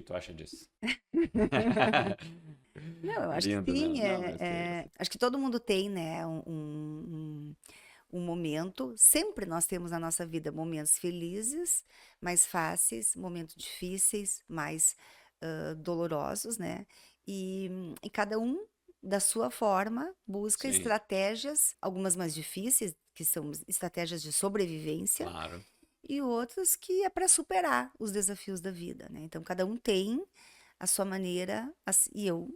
que tu acha disso? Não, eu acho que Lindo, sim. não? Não, mas tem. Acho que todo mundo tem, né, um momento. Sempre nós temos na nossa vida momentos felizes, mais fáceis, momentos difíceis, mais dolorosos, né? E cada um, da sua forma, busca Sim, estratégias, algumas mais difíceis, que são estratégias de sobrevivência, claro. e outras que é para superar os desafios da vida, né? Então, cada um tem a sua maneira, e eu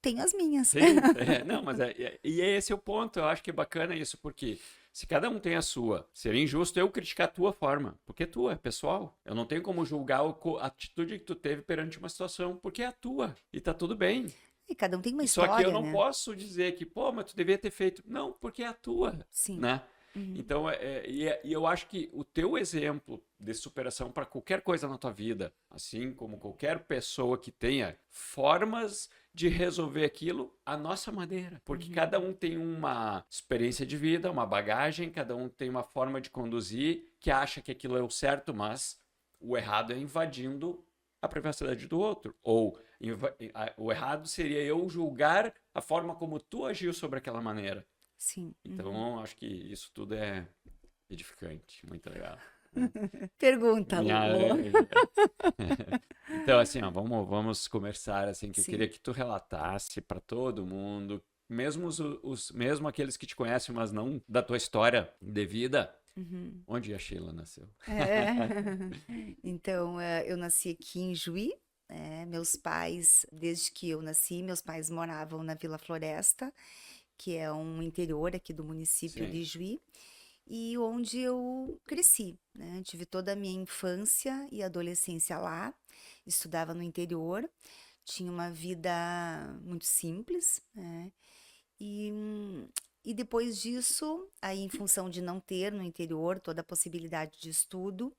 tenho as minhas. Sim, não, mas e esse é o ponto. Eu acho que é bacana isso, porque se cada um tem a sua, seria injusto eu criticar a tua forma, porque é tua, é pessoal. Eu não tenho como julgar a atitude que tu teve perante uma situação, porque é a tua e tá tudo bem. E cada um tem uma E só que eu história, não né? posso dizer que, pô, mas tu devia ter feito. Não, porque é a tua, Sim. né? Uhum. Então, e eu acho que o teu exemplo de superação para qualquer coisa na tua vida, assim como qualquer pessoa que tenha formas de resolver aquilo à nossa maneira, porque Uhum. cada um tem uma experiência de vida, uma bagagem, cada um tem uma forma de conduzir que acha que aquilo é o certo, mas o errado é invadindo a privacidade do outro, ou o errado seria eu julgar a forma como tu agiu sobre aquela maneira. Sim. Uhum. Então, acho que isso tudo é edificante, muito legal. Né? Pergunta, Minha... Lu. Então, assim, ó, vamos conversar, assim, que eu queria Sim. que tu relatasse para todo mundo, mesmo mesmo aqueles que te conhecem, mas não da tua história de vida, Uhum. onde a Sheila nasceu. É. Então, eu nasci aqui em Juí. Meus pais, desde que eu nasci, meus pais moravam na Vila Floresta, que é um interior aqui do município Sim, de Juí, e onde eu cresci, né? Tive toda a minha infância e adolescência lá, estudava no interior, tinha uma vida muito simples, né? E, hum, e depois disso, aí em função de não ter no interior toda a possibilidade de estudo,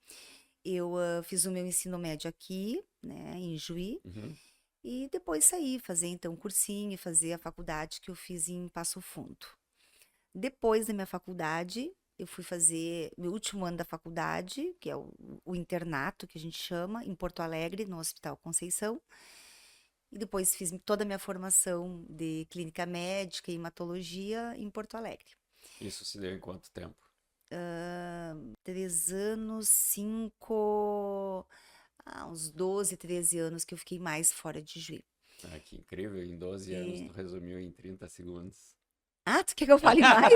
eu fiz o meu ensino médio aqui, né, em Juí, uhum, e depois saí fazer então cursinho e fazer a faculdade que eu fiz em Passo Fundo. Depois da minha faculdade, eu fui fazer meu último ano da faculdade, que é o internato que a gente chama, em Porto Alegre, no Hospital Conceição. E depois fiz toda a minha formação de clínica médica e hematologia em Porto Alegre. isso se deu em quanto tempo? 3 anos, cinco, uns 12, 13 anos que eu fiquei mais fora de Juí. Ah, que incrível, em 12 anos tu E... resumiu em 30 segundos. Ah, tu quer que eu fale mais?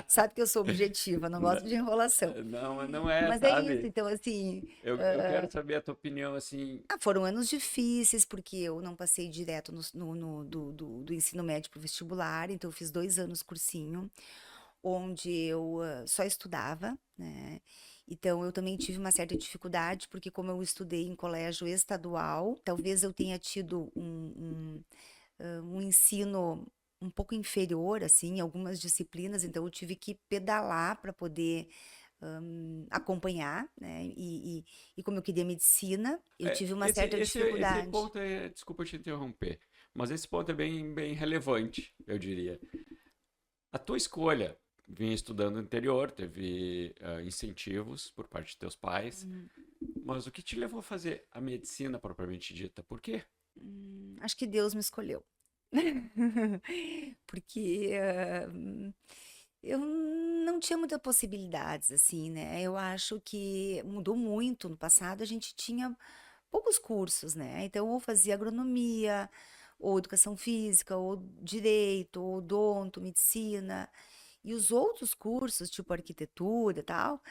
Sabe que eu sou objetiva, não gosto de enrolação. Não, mas não é, Mas é isso, sabe? então assim, Eu quero saber a tua opinião, assim. foram anos difíceis, porque eu não passei direto do ensino médio para o vestibular, então eu fiz 2 anos cursinho, onde eu só estudava, né? Então eu também tive uma certa dificuldade, porque como eu estudei em colégio estadual, talvez eu tenha tido um ensino um pouco inferior, assim, em algumas disciplinas, então eu tive que pedalar para poder acompanhar, né? E como eu queria medicina, eu tive uma certa Esse dificuldade. ponto é, desculpa te interromper, mas esse ponto é bem relevante, eu diria. A tua escolha, vinha estudando no interior, teve incentivos por parte de teus pais, mas o que te levou a fazer a medicina propriamente dita? Por quê? Acho que Deus me escolheu. Porque eu não tinha muitas possibilidades, assim, né? Eu acho que mudou muito. No passado, a gente tinha poucos cursos, né? Então, ou fazia agronomia, ou educação física, ou direito, ou odonto, medicina. E os outros cursos, tipo arquitetura e tal,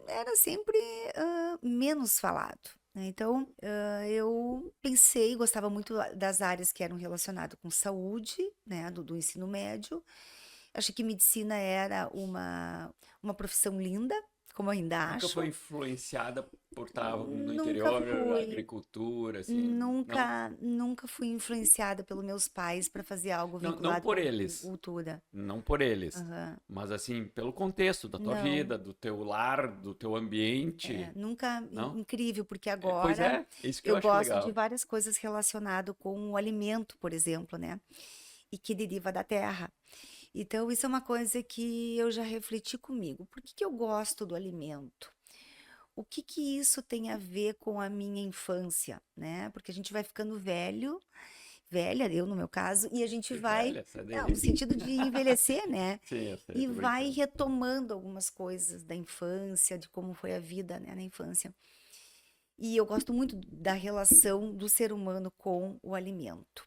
era sempre menos falado, né? Então, eu pensei, gostava muito das áreas que eram relacionadas com saúde, né, do ensino médio. Achei que medicina era uma profissão linda, como eu ainda Nunca foi acho. influenciada por estar no Nunca interior, fui, agricultura, assim, não? nunca fui influenciada pelos meus pais para fazer algo Não, não vinculado por com eles, agricultura. não por eles, Aham. mas assim, pelo contexto da tua Não, vida, do teu lar, do teu ambiente, nunca, não? incrível, porque Pois agora é, isso que eu eu acho gosto de legal. várias coisas relacionadas com o alimento, por exemplo, né? E que deriva da terra. Então, isso é uma coisa que eu já refleti comigo. Por que que eu gosto do alimento? o que que isso tem a ver com a minha infância, né? Porque a gente vai ficando velha, eu no meu caso, e a gente Que vai, velha, sai não, no daí. sentido de envelhecer, né? Sim, eu sei, E tô vai brincando. retomando algumas coisas da infância, de como foi a vida, né, na infância. E eu gosto muito da relação do ser humano com o alimento.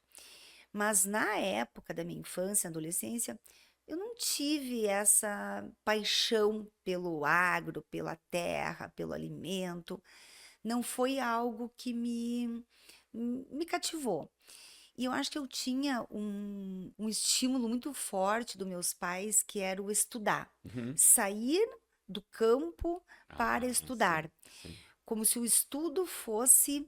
Mas na época da minha infância, adolescência, eu não tive essa paixão pelo agro, pela terra, pelo alimento. Não foi algo que me cativou. E eu acho que eu tinha um estímulo muito forte dos meus pais, que era o estudar. Uhum. Sair do campo para Ah, sim, estudar. sim. Como se o estudo fosse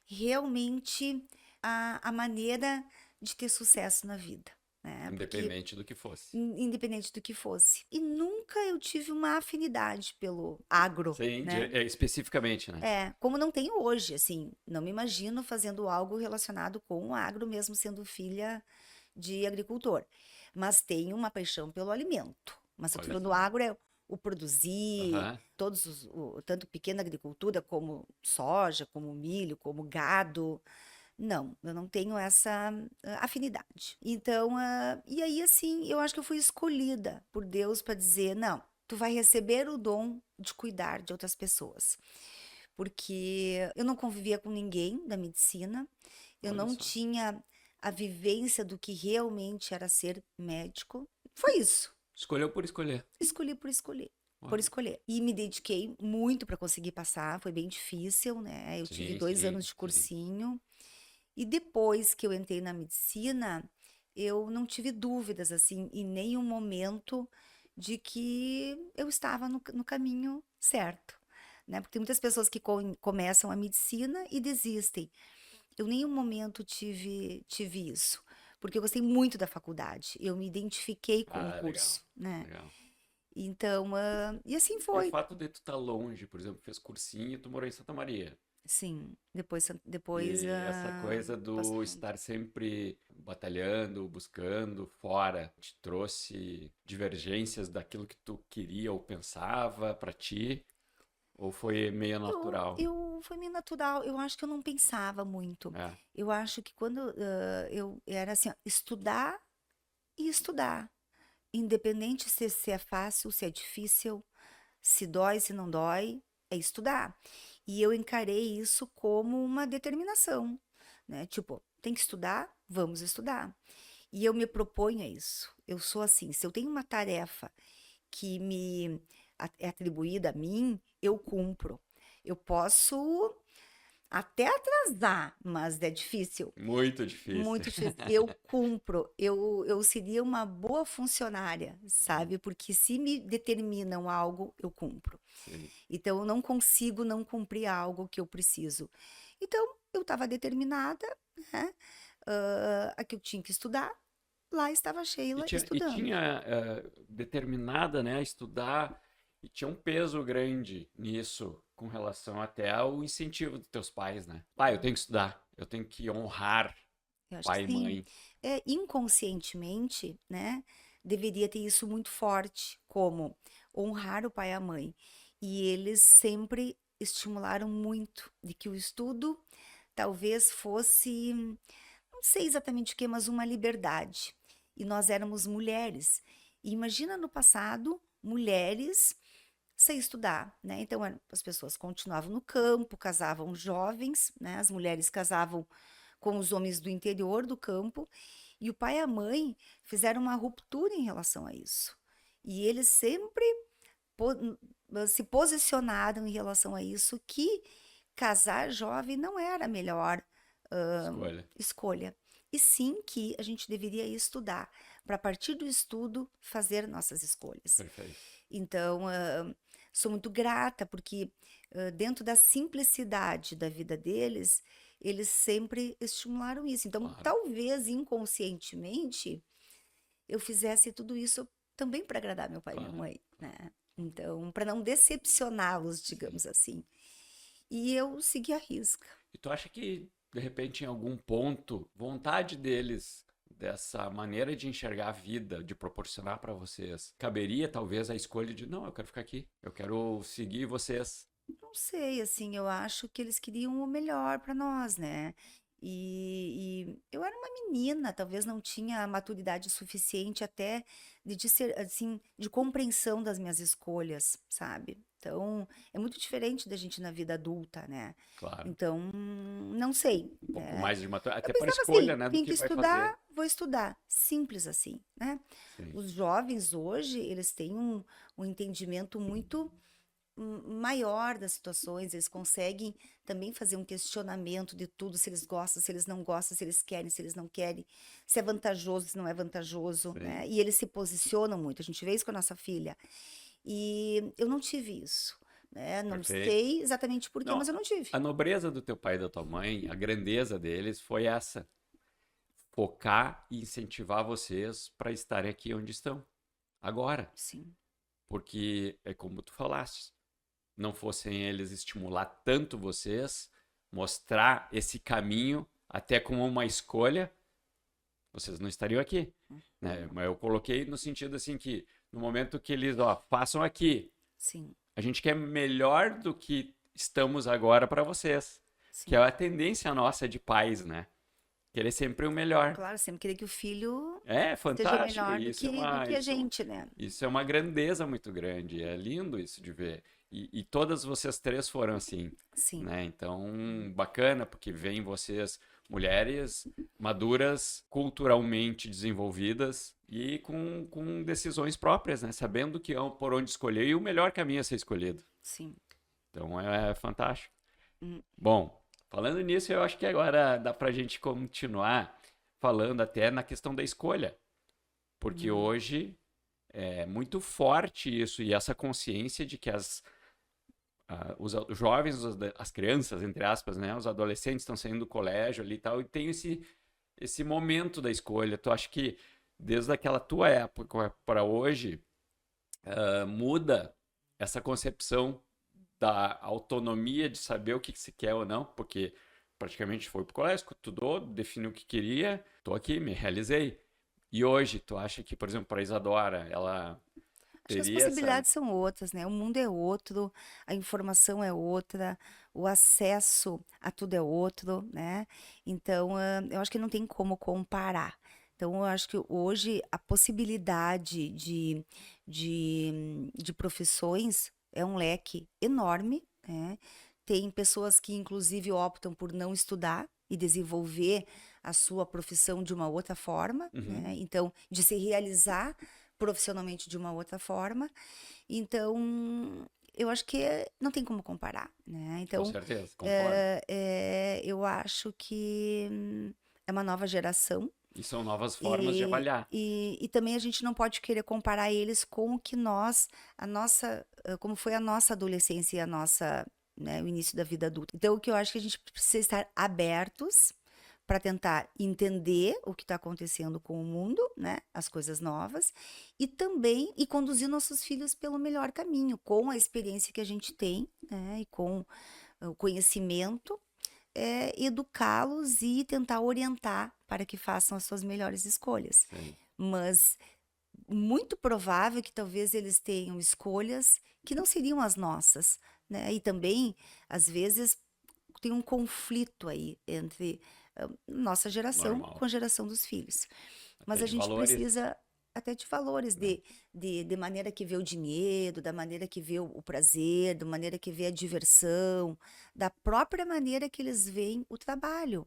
realmente a maneira de ter sucesso na vida, né? Porque Independente do que fosse. independente do que fosse. E nunca eu tive uma afinidade pelo agro, Sim, né? especificamente, né? Como não tenho hoje, assim, não me imagino fazendo algo relacionado com o agro, mesmo sendo filha de agricultor. Mas tenho uma paixão pelo alimento. Mas eu tô Olha falando do só. agro é o produzir, Aham. tanto pequena agricultura como soja, como milho, como gado. Não, eu não tenho essa afinidade. Então, e aí assim, eu acho que eu fui escolhida por Deus para dizer, não, tu vai receber o dom de cuidar de outras pessoas. Porque eu não convivia com ninguém da medicina, eu Olha não só. tinha a vivência do que realmente era ser médico. Foi isso. Escolheu por escolher. Escolhi por escolher. Por Olha. escolher. E me dediquei muito para conseguir passar, foi bem difícil, né? Eu tive Sim, 2 anos sim, de sim. cursinho. E depois que eu entrei na medicina, eu não tive dúvidas, assim, em nenhum momento de que eu estava no caminho certo, né? Porque tem muitas pessoas que começam a medicina e desistem. Eu em nenhum momento tive isso, porque eu gostei muito da faculdade. Eu me identifiquei com o Ah, legal. curso, né? Legal. Então, e assim E o foi. fato de tu estar longe, por exemplo, fez cursinho e tu morou em Santa Maria. Sim, depois E essa coisa Passo do Fundo. estar sempre batalhando, buscando fora, te trouxe divergências daquilo que tu queria ou pensava pra ti? Ou foi meio natural? Foi meio natural. Eu acho que eu não pensava muito. É, Eu acho que quando eu era assim, ó, estudar e estudar, independente se é fácil, se é difícil, se dói, se não dói, é estudar. E eu encarei isso como uma determinação, né? Tipo, tem que estudar, vamos estudar. E eu me proponho a isso. Eu sou assim, se eu tenho uma tarefa que é atribuída a mim, eu cumpro. Eu posso até atrasar, mas é difícil, muito difícil. muito difícil. Eu cumpro, eu seria uma boa funcionária, sabe? Porque se me determinam algo, eu cumpro. Sim. Então, eu não consigo não cumprir algo que eu preciso. Então, eu estava determinada, né? A que eu tinha que estudar, lá estava a E Sheila tinha, estudando. determinada, né, a estudar, e tinha um peso grande nisso, com relação até ao incentivo dos teus pais, né? Pai, eu tenho que estudar, eu tenho que honrar Eu acho que pai e sim. mãe. Inconscientemente, né, deveria ter isso muito forte, como honrar o pai e a mãe. E eles sempre estimularam muito de que o estudo talvez fosse, não sei exatamente o que, mas uma liberdade. E nós éramos mulheres. E imagina no passado, mulheres sem estudar, né? Então as pessoas continuavam no campo, casavam jovens, né? As mulheres casavam com os homens do interior do campo, e o pai e a mãe fizeram uma ruptura em relação a isso. E eles sempre se posicionaram em relação a isso, que casar jovem não era a melhor Escolha. escolha. E sim que a gente deveria estudar, para a partir do estudo fazer nossas escolhas. Perfeito. Então, sou muito grata, porque dentro da simplicidade da vida deles, eles sempre estimularam isso. Então, Claro. talvez inconscientemente eu fizesse tudo isso também para agradar meu pai e minha Claro. mãe, né? Então, para não decepcioná-los, Sim. digamos assim. E eu segui a risca. E tu acha que, de repente, em algum ponto, vontade deles dessa maneira de enxergar a vida, de proporcionar para vocês, caberia talvez a escolha de, não, eu quero ficar aqui, eu quero seguir vocês. Não sei, assim, eu acho que eles queriam o melhor para nós, né? E eu era uma menina, talvez não tinha a maturidade suficiente até de ser, assim, de compreensão das minhas escolhas, sabe? Então, é muito diferente da gente na vida adulta, né? Claro. Então, não sei, Um pouco né? mais de Eu até para pensava escolha, assim, né, do tenho que que vai fazer. estudar, vou estudar. Simples assim, né? Sim. Os jovens hoje, eles têm um entendimento muito maior das situações, eles conseguem também fazer um questionamento de tudo, se eles gostam, se eles não gostam, se eles querem, se eles não querem, se é vantajoso, se não é vantajoso, Sim. né? E eles se posicionam muito. A gente vê isso com a nossa filha. E eu não tive isso, né? Não Perfeito. sei exatamente por quê, mas Não, eu não tive. a nobreza do teu pai e da tua mãe, a grandeza deles foi essa, focar e incentivar vocês para estarem aqui onde estão agora, Sim, porque é como tu falaste, não fossem eles estimular tanto vocês, mostrar esse caminho até como uma escolha, vocês não estariam aqui, né? Mas eu coloquei no sentido assim que no momento que eles, ó, façam aqui, sim, a gente quer melhor do que estamos agora para vocês, que é sim. a tendência nossa de pais, né? Querer sempre o melhor. Claro, sempre querer que o filho É seja fantástico, melhor e do que a gente, né? isso é uma grandeza muito grande, é lindo isso de ver. E todas vocês três foram assim, Sim, né? Então, bacana, porque veem vocês mulheres maduras, culturalmente desenvolvidas e com decisões próprias, né? Sabendo que por onde escolher e o melhor caminho a ser escolhido. sim. Então, é fantástico. Hum, Bom, falando nisso, eu acho que agora dá pra gente continuar falando até na questão da escolha, porque hum, hoje é muito forte isso e essa consciência de que os jovens, as crianças, entre aspas, né, os adolescentes estão saindo do colégio ali e tal, e tem esse momento da escolha. Tu acha que desde aquela tua época para hoje muda essa concepção da autonomia de saber o que se quer ou não, porque praticamente foi pro colégio, estudou, definiu o que queria, tô aqui, me realizei. E hoje, tu acha que, por exemplo, para Isadora, ela Acho que as teria essa. possibilidades são outras, né? O mundo é outro, a informação é outra, o acesso a tudo é outro, né? Então, eu acho que não tem como comparar. Então, eu acho que hoje a possibilidade de profissões é um leque enorme, né? Tem pessoas que, inclusive, optam por não estudar e desenvolver a sua profissão de uma outra forma, Uhum, né? Então, de se realizar profissionalmente de uma outra forma. Então, eu acho que não tem como comparar, né? com Então, certeza, concordo. eu acho que é uma nova geração E são novas formas de avaliar. e também a gente não pode querer comparar eles com o que como foi a nossa adolescência e a nossa, né, o início da vida adulta. Então, o que eu acho que a gente precisa estar abertos para tentar entender o que está acontecendo com o mundo, né, as coisas novas, e também conduzir nossos filhos pelo melhor caminho, com a experiência que a gente tem, né, e com o conhecimento, educá-los e tentar orientar para que façam as suas melhores escolhas. Sim. Mas muito provável que talvez eles tenham escolhas que não seriam as nossas, né? E também, às vezes, tem um conflito aí entre nossa geração Normal. com a geração dos filhos. Mas Até a de gente valores, precisa até de valores, né? de maneira que vê o dinheiro, da maneira que vê o prazer, da maneira que vê a diversão, da própria maneira que eles veem o trabalho.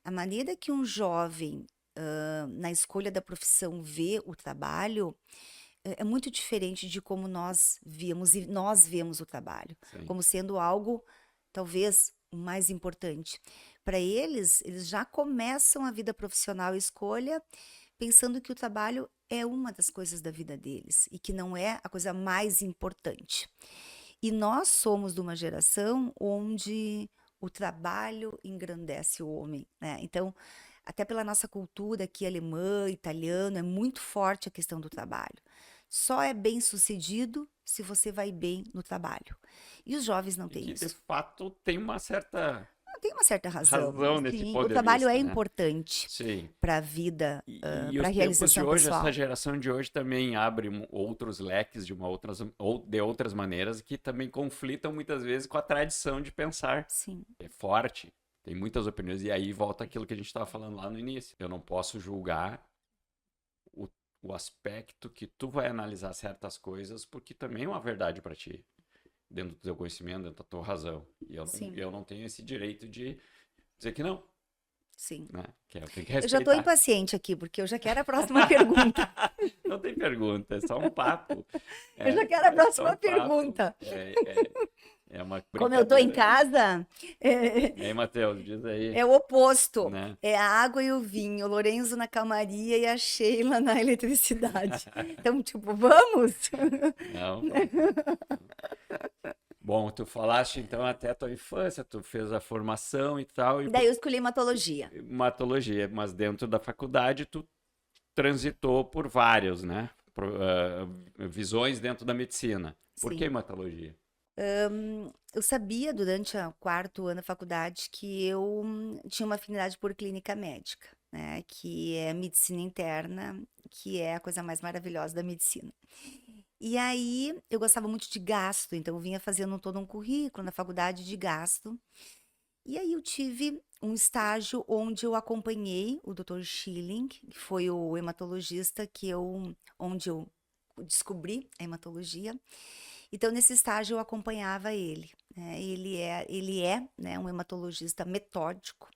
A maneira que um jovem, na escolha da profissão, vê o trabalho é muito diferente de como nós víamos e nós vemos o trabalho, Sim. como sendo algo talvez o mais importante. Para eles, eles já começam a vida profissional e escolha pensando que o trabalho é uma das coisas da vida deles e que não é a coisa mais importante. E nós somos de uma geração onde o trabalho engrandece o homem, né? Então, até pela nossa cultura aqui alemã, italiana, é muito forte a questão do trabalho. Só é bem-sucedido se você vai bem no trabalho. E os jovens não E têm que de isso. fato tem uma certa Tem uma certa razão. razão nesse Sim, o ponto de trabalho é vista, né? importante Sim. para a vida, E para os a tempos de realização hoje, essa pessoal. geração de hoje também abre outros leques de outras maneiras que também conflitam muitas vezes com a tradição de pensar. Sim, É forte, tem muitas opiniões, e aí volta aquilo que a gente estava falando lá no início. Eu não posso julgar o, o aspecto que tu vai analisar certas coisas, porque também é uma verdade para ti, dentro do teu conhecimento, dentro da tua razão. E sim, eu não tenho esse direito de dizer que não, sim. né? Que eu tenho que Eu já estou respeitar. impaciente aqui, porque eu já quero a próxima pergunta. Não tem pergunta, é só um papo. Eu já É, quero a é só próxima um papo. pergunta. É uma Como eu estou em brincadeira. casa, E aí, Matheus, diz aí, é o oposto. né? É a água e o vinho, o Lorenzo na calmaria e a Sheila na eletricidade. Então, tipo, vamos? Não. Bom, tu falaste então até a tua infância, tu fez a formação e tal, e Daí eu escolhi hematologia. hematologia, mas dentro da faculdade tu transitou por vários, né? Visões dentro da medicina. Por que Sim. hematologia? Eu sabia durante o quarto ano da faculdade que eu tinha uma afinidade por clínica médica, né? Que é medicina interna, que é a coisa mais maravilhosa da medicina. E aí eu gostava muito de gasto, então eu vinha fazendo todo um currículo na faculdade de gasto. E aí eu tive um estágio onde eu acompanhei o Dr. Schilling, que foi o hematologista onde eu descobri a hematologia. Então, nesse estágio, eu acompanhava ele, né? Ele é, né, um hematologista metódico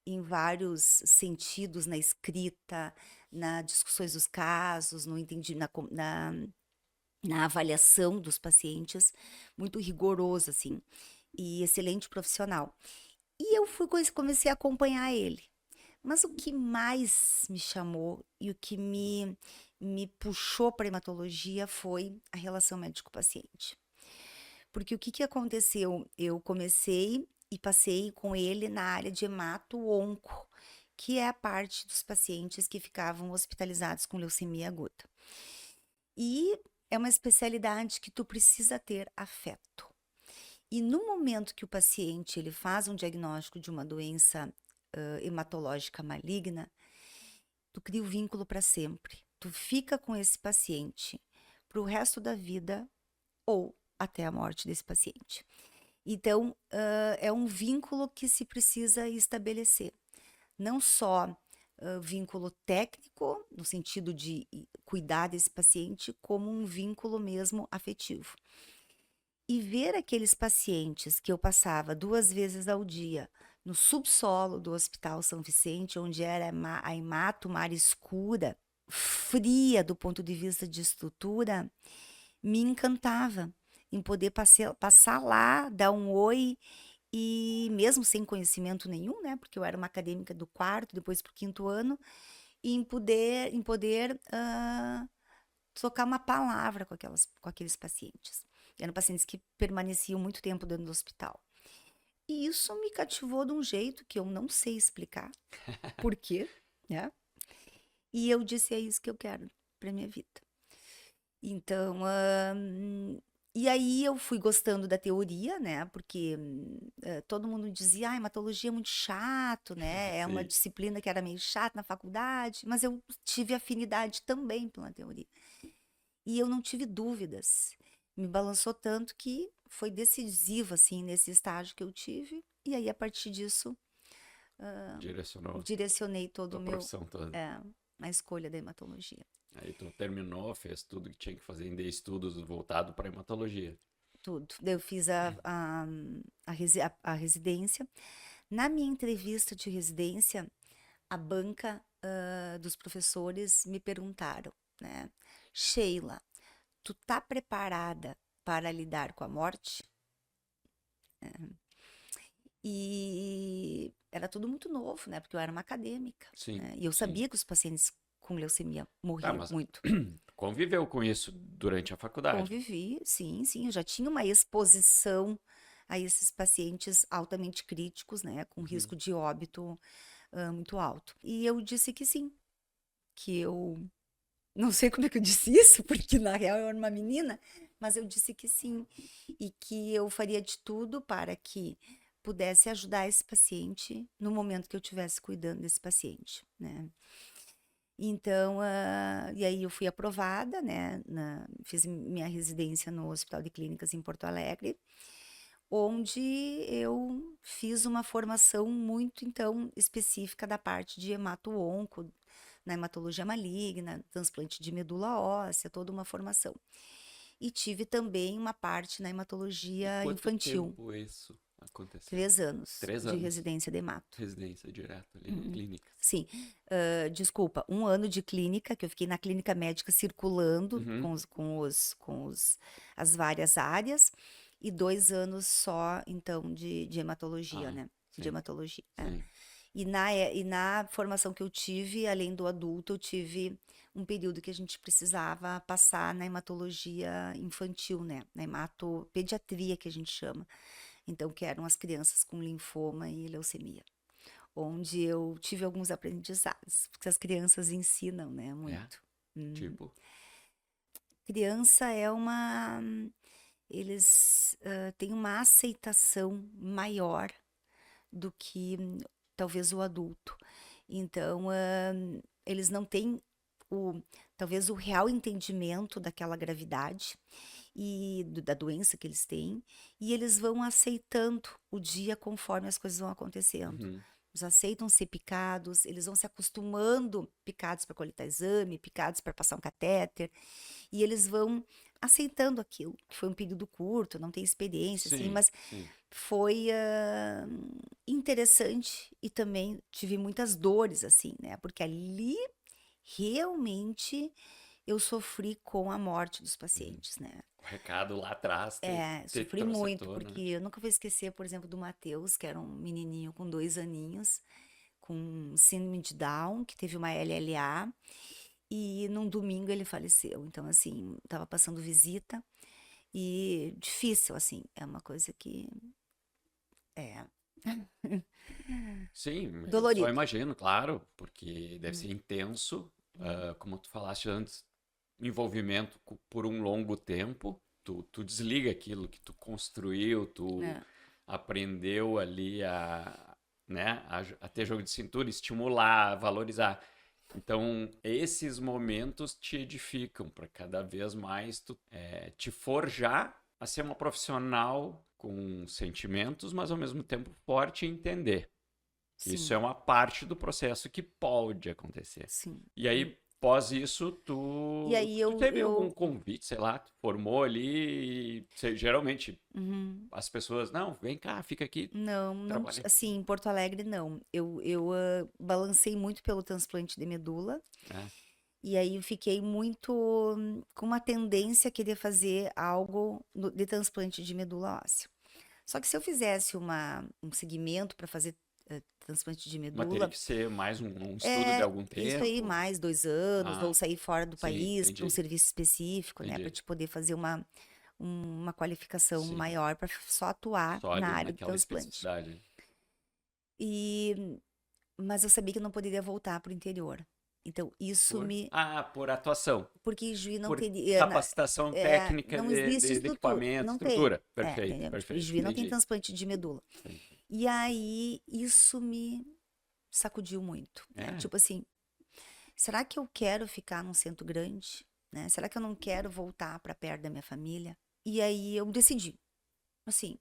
em vários sentidos, na escrita, nas discussões dos casos, no entendi, na avaliação dos pacientes, muito rigoroso, assim, e excelente profissional. E eu comecei a acompanhar ele. Mas o que mais me chamou e o que me puxou para a hematologia foi a relação médico-paciente. Porque o que aconteceu? Eu comecei e passei com ele na área de hemato-onco, que é a parte dos pacientes que ficavam hospitalizados com leucemia aguda. E é uma especialidade que tu precisa ter afeto. E no momento que o paciente ele faz um diagnóstico de uma doença hematológica maligna, tu cria o vínculo para sempre. Tu fica com esse paciente para o resto da vida ou até a morte desse paciente. Então, é um vínculo que se precisa estabelecer. Não só vínculo técnico, no sentido de cuidar desse paciente, como um vínculo mesmo afetivo. E ver aqueles pacientes que eu passava 2 vezes ao dia no subsolo do Hospital São Vicente, onde era a hemato mar escura, fria do ponto de vista de estrutura, me encantava em poder passar lá, dar um oi, e mesmo sem conhecimento nenhum, né? Porque eu era uma acadêmica do quarto, depois para o quinto ano, e em poder trocar uma palavra com aqueles pacientes. Eram pacientes que permaneciam muito tempo dentro do hospital. E isso me cativou de um jeito que eu não sei explicar. Por quê? Né? E eu disse, é isso que eu quero para minha vida. Então, e aí eu fui gostando da teoria, né? Porque todo mundo dizia, ah, hematologia é muito chato, né? É uma Sim. disciplina que era meio chata na faculdade, mas eu tive afinidade também pela teoria. E eu não tive dúvidas. Me balançou tanto que foi decisivo, assim, nesse estágio que eu tive. E aí, a partir disso, Direcionou direcionei todo o tua meu, profissão toda. a escolha da hematologia. Aí tu terminou, fez tudo que tinha que fazer, ainda estudos voltado para hematologia. Tudo. Daí eu fiz a residência. Na minha entrevista de residência, a banca dos professores me perguntaram, né? Sheila, tu tá preparada para lidar com a morte? E era tudo muito novo, né? Porque eu era uma acadêmica, Sim, né? E eu sim. sabia que os pacientes com leucemia Tá, morriam mas muito. conviveu com isso durante a faculdade. Convivi, sim, sim. Eu já tinha uma exposição a esses pacientes altamente críticos, né? Com Uhum. risco de óbito muito alto. E eu disse que sim, que eu não sei como é que eu disse isso, porque na real eu era uma menina, mas eu disse que sim, e que eu faria de tudo para que pudesse ajudar esse paciente no momento que eu estivesse cuidando desse paciente, né? Então, e aí eu fui aprovada, né? Fiz minha residência no Hospital de Clínicas em Porto Alegre, onde eu fiz uma formação muito, então, específica da parte de hemato-onco, na hematologia maligna, transplante de medula óssea, toda uma formação. E tive também uma parte na E hematologia quanto infantil, tempo isso aconteceu? 3 anos 3 de anos. residência de hemato. Residência direto ali na clínica. Sim, desculpa, 1 ano de clínica, que eu fiquei na clínica médica circulando Uhum. as várias áreas, e 2 anos só, então, de hematologia, Ah, né? De sim, hematologia. sim. E na formação que eu tive, além do adulto, eu tive um período que a gente precisava passar na hematologia infantil, né? Na hematopediatria, que a gente chama. Então, que eram as crianças com linfoma e leucemia, onde eu tive alguns aprendizados, porque as crianças ensinam, né, É? muito. Tipo, Criança eles têm uma aceitação maior do que talvez o adulto. Então, eles não têm o, talvez o real entendimento daquela gravidade e da doença que eles têm, e eles vão aceitando o dia conforme as coisas vão acontecendo. uhum. Eles aceitam ser picados, eles vão se acostumando, picados para coletar exame, picados para passar um catéter, e eles vão aceitando aquilo, que foi um período curto, não tem experiência, assim, Sim, mas sim. foi interessante, e também tive muitas dores, assim, né? Porque ali realmente eu sofri com a morte dos Uhum. pacientes, né? O recado lá atrás te Sofri muito, trouxe à tona, porque né? eu nunca vou esquecer, por exemplo, do Matheus, que era um menininho com 2 aninhos, com síndrome de Down, que teve uma LLA, e num domingo ele faleceu. Então, assim, tava passando visita, e difícil, assim, é uma coisa que é Sim, eu só dolorido. imagino, claro, porque deve Hum, ser intenso, hum, como tu falaste antes, envolvimento por um longo tempo. Tu desliga aquilo que tu construiu, tu é, aprendeu ali né, a ter jogo de cintura, estimular, valorizar. Então, esses momentos te edificam para cada vez mais tu te forjar a ser uma profissional com sentimentos, mas ao mesmo tempo forte em entender. Isso é sim, uma parte do processo que pode acontecer. sim. E aí, pós isso, E tu, aí tu teve algum eu convite, sei lá, tu formou ali e geralmente uhum. as pessoas, não, vem cá, fica aqui, Não, não, trabalha aqui, assim, em Porto Alegre não. Eu balancei muito pelo transplante de medula, né? e aí eu fiquei muito com uma tendência a querer fazer algo de transplante de medula óssea. Só que se eu fizesse um segmento para fazer transplante de Mas teria medula, que ser mais um estudo de algum isso aí tempo. mais 2 anos, ou Ah, sair fora do sim, país para um entendi, serviço específico, né, para entendi. te poder fazer uma qualificação Sim, maior para só atuar só na ali área do naquela transplante. especificidade. E Mas eu sabia que eu não poderia voltar para o interior. Então, isso me. Por atuação, Porque em Juí não por teria. capacitação técnica Não existe de estrutura. equipamento, Não tem. estrutura. Perfeito, Entendeu? Tipo, em perfeito, Juí não tem entendi. transplante de medula. Sim, sim. E aí, isso me sacudiu muito, né? É, Tipo assim, será que eu quero ficar num centro grande? Né? Será que eu não quero voltar para perto da minha família? E aí eu decidi, assim,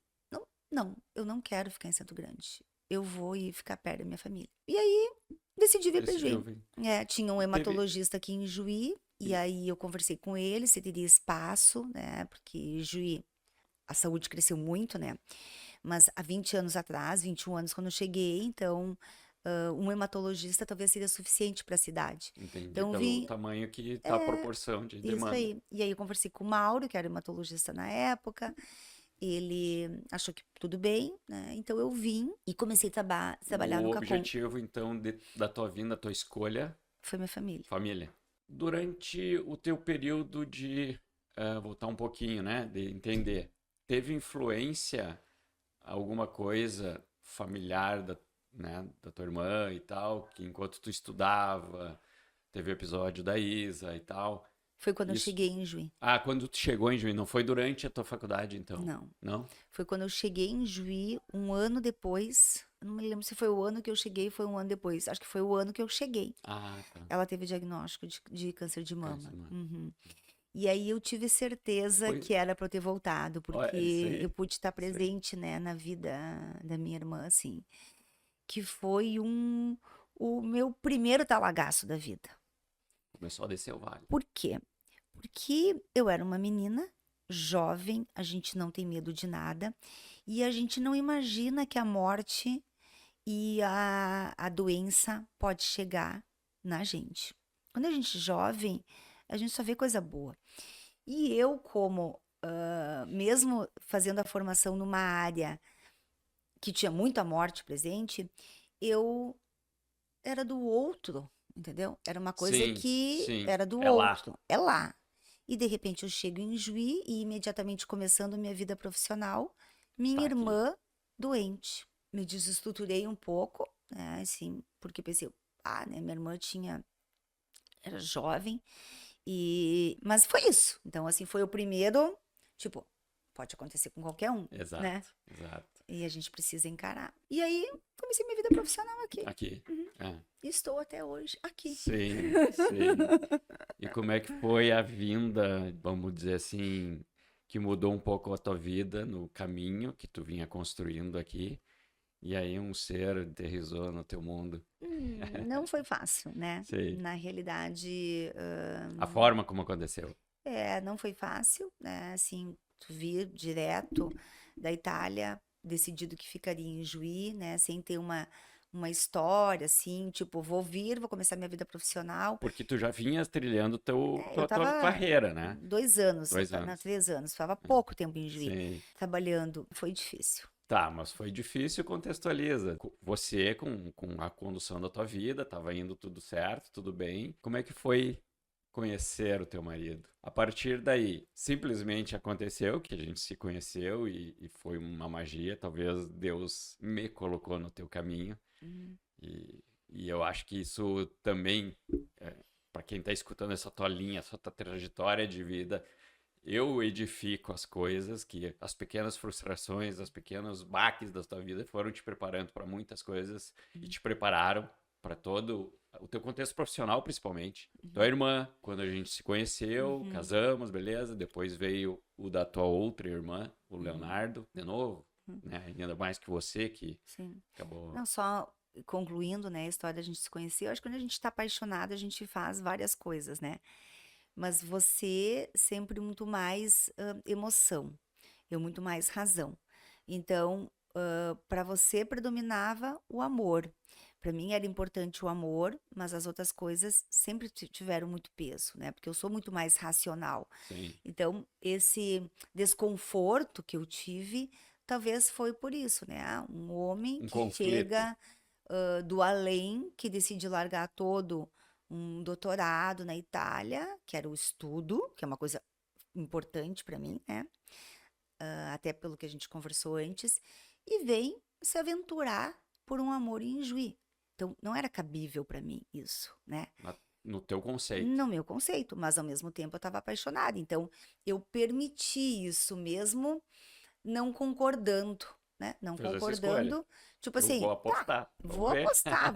não, eu não quero ficar em centro grande. Eu vou ir ficar perto da minha família. E aí decidi vir para decidiu Juí. vir. Tinha um Teve. hematologista aqui em Juí, e e- aí eu conversei com ele se teria espaço, né? Porque Juí, a saúde cresceu muito, né? Mas há 20 anos atrás, 21 anos quando eu cheguei, então um hematologista talvez seria suficiente para a cidade. Entendi, Então eu pelo vim, tamanho que tá a proporção de isso demanda. aí. E aí eu conversei com o Mauro, que era hematologista na época. Ele achou que tudo bem, né? Então eu vim e comecei a trabalhar O no Cacom. objetivo, então, da tua vinda, da tua escolha, Foi minha família. família. Durante o teu período de voltar um pouquinho, né? De entender, teve influência alguma coisa familiar né, da tua irmã e tal, que enquanto tu estudava, teve o episódio da Isa e tal. Foi quando eu Isso. cheguei em Juí. Ah, quando tu chegou em Juiz, não foi durante a tua faculdade, então? Não. Não? Foi quando eu cheguei em Juí, um ano depois. Eu não me lembro se foi o ano que eu cheguei, foi um ano depois. Acho que foi o ano que eu cheguei. Ah, tá. Ela teve diagnóstico de câncer de mama. Câncer, mano. Uhum. E aí eu tive certeza Foi. que era para eu ter voltado, Ó, é isso porque eu aí. pude estar Isso aí. presente, né, na vida da minha irmã, assim, que foi o meu primeiro talagaço da vida. Começou a descer o vale. Por quê? Porque eu era uma menina jovem, a gente não tem medo de nada, e a gente não imagina que a morte e a doença pode chegar na gente. Quando a gente é jovem, a gente só vê coisa boa. E eu, como mesmo fazendo a formação numa área que tinha muita morte presente, eu era do outro, entendeu? Era uma coisa Sim, que sim. era do É lá. outro, é lá. E de repente eu chego em Juí e imediatamente começando minha vida profissional, minha Tá aqui. irmã doente. Me desestruturei um pouco, né, assim, porque pensei, né, minha irmã era jovem, mas foi isso. Então, assim, foi o primeiro, tipo, pode acontecer com qualquer um, Exato, né? exato. E a gente precisa encarar. E aí, comecei minha vida profissional aqui. Aqui. É. E estou até hoje aqui. Sim, sim. E como é que foi a vinda, vamos dizer assim, que mudou um pouco a tua vida no caminho que tu vinha construindo aqui? E aí um ser aterrissou no teu mundo. Não foi fácil, né? Sim. Na realidade, A forma como aconteceu. não foi fácil, né? Assim, tu vir direto da Itália, decidido que ficaria em Juí, né? Sem ter uma história, assim, tipo, vou começar minha vida profissional. Porque tu já vinhas trilhando Eu tua tava carreira, né? 2 anos, 2 anos. 3 anos, ficava pouco tempo em Juí, Sim. trabalhando. Foi difícil. Tá, mas foi difícil, contextualiza. Você, com a condução da tua vida, tava indo tudo certo, tudo bem. Como é que foi conhecer o teu marido? A partir daí, simplesmente aconteceu que a gente se conheceu e foi uma magia. Talvez Deus me colocou no teu caminho. E eu acho que isso também, para quem tá escutando essa tua linha, essa tua trajetória de vida, eu edifico as coisas, que as pequenas frustrações, os pequenos baques da tua vida foram te preparando para muitas coisas e te prepararam para todo o teu contexto profissional, principalmente. Tua irmã, quando a gente se conheceu, casamos, beleza? Depois veio o da tua outra irmã, o Leonardo, de novo, né? Ainda mais que você, que Sim. acabou... Não, só concluindo, né, a história da gente se conhecer, eu acho que quando a gente tá apaixonado, a gente faz várias coisas, né? Mas você sempre muito mais emoção, eu muito mais razão. Então, para você predominava o amor. Para mim era importante o amor, mas as outras coisas sempre tiveram muito peso, né? Porque eu sou muito mais racional. Sim. Então, esse desconforto que eu tive, talvez foi por isso, né? Um homem Um que conflito. chega do além, que decide largar todo um doutorado na Itália, que era o estudo, que é uma coisa importante para mim, né? Até pelo que a gente conversou antes, e vem se aventurar por um amor em Juí. Então, não era cabível para mim isso, né? No teu conceito. No meu conceito, mas ao mesmo tempo eu estava apaixonada. Então, eu permiti isso mesmo não concordando, né? Não Fez essa concordando. escolha. Tipo Eu assim, vou apostar. tá, Vamos vou ver. apostar,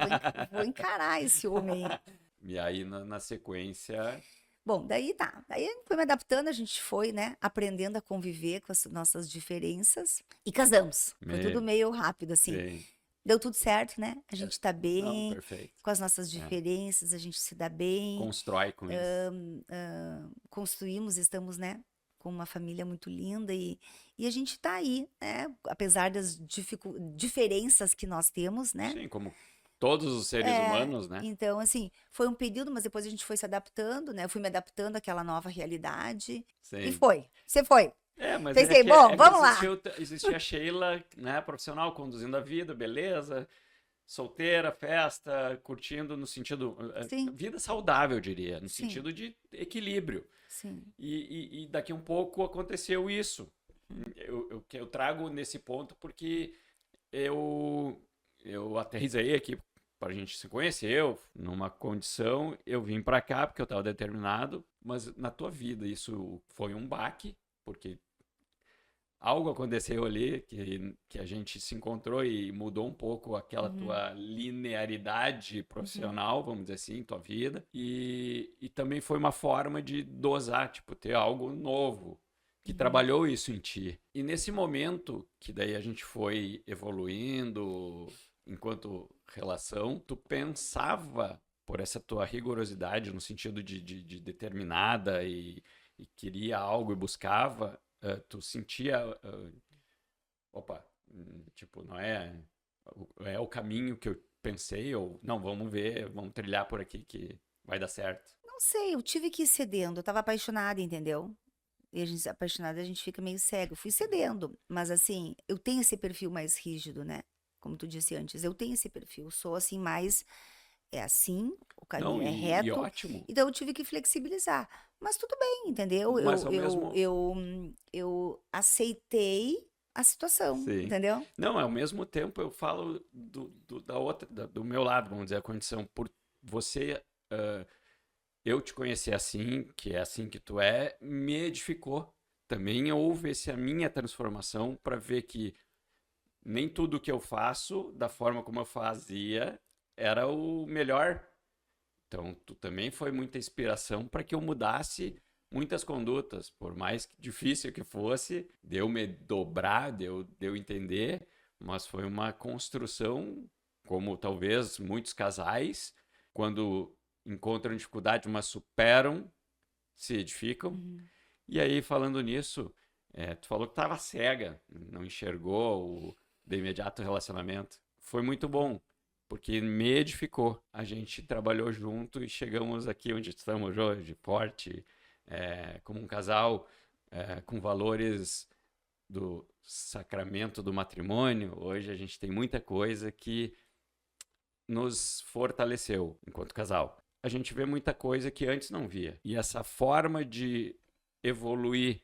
vou encarar esse homem aí. E aí, na sequência, Bom, daí tá. Daí foi me adaptando, a gente foi, né, aprendendo a conviver com as nossas diferenças e casamos. Foi tudo meio rápido, assim. sim. Deu tudo certo, né? A gente tá Não, bem, perfeito. com as nossas diferenças, a gente se dá bem. Constrói com isso. Construímos, estamos, né, com uma família muito linda e a gente tá aí, né? Apesar das diferenças que nós temos, né? Sim, como todos os seres humanos, né? Então, assim, foi um período, mas depois a gente foi se adaptando, né? Eu fui me adaptando àquela nova realidade. Sim. E foi. Você foi. Mas Pensei, é que, bom, vamos lá. Existia a Sheila, né, profissional, conduzindo a vida, beleza, solteira, festa, curtindo no sentido... Sim. Vida saudável, eu diria, no Sim. sentido de equilíbrio. Sim. E daqui um pouco aconteceu isso. Eu trago nesse ponto porque eu aterrissei aqui a gente se conheceu numa condição, eu vim para cá porque eu estava determinado, mas na tua vida isso foi um baque, porque algo aconteceu ali que a gente se encontrou e mudou um pouco aquela tua linearidade profissional, vamos dizer assim, tua vida. E também foi uma forma de dosar, tipo, ter algo novo, que trabalhou isso em ti. E nesse momento, que daí a gente foi evoluindo enquanto relação, tu pensava, por essa tua rigorosidade, no sentido de determinada e queria algo e buscava, tu sentia, opa, tipo, não é o caminho que eu pensei, ou não, vamos ver, vamos trilhar por aqui que vai dar certo. Não sei, eu tive que ir cedendo. Eu tava apaixonada, entendeu? E a gente apaixonada, a gente fica meio cego. Eu fui cedendo, mas assim, eu tenho esse perfil mais rígido, né? Como tu disse antes, eu tenho esse perfil. Eu sou assim mais é assim, o Não, caminho é e reto, ótimo, então eu tive que flexibilizar. Mas tudo bem, entendeu? mas ao mesmo... Eu aceitei a situação, Sim. entendeu? Não, ao mesmo tempo eu falo do meu lado, vamos dizer, a condição por você, eu te conhecer assim, que é assim que tu é, me edificou. Também houve a minha transformação para ver que nem tudo que eu faço, da forma como eu fazia, era o melhor. Então, tu também foi muita inspiração para que eu mudasse muitas condutas, por mais difícil que fosse, deu me dobrar, deu entender, mas foi uma construção, como talvez muitos casais, quando encontram dificuldade, mas superam, se edificam. Uhum. E aí, falando nisso, tu falou que estava cega, não enxergou de imediato o relacionamento. Foi muito bom, porque me edificou. A gente trabalhou junto e chegamos aqui onde estamos hoje, forte, como um casal, com valores do sacramento do matrimônio. Hoje a gente tem muita coisa que nos fortaleceu enquanto casal. A gente vê muita coisa que antes não via. E essa forma de evoluir,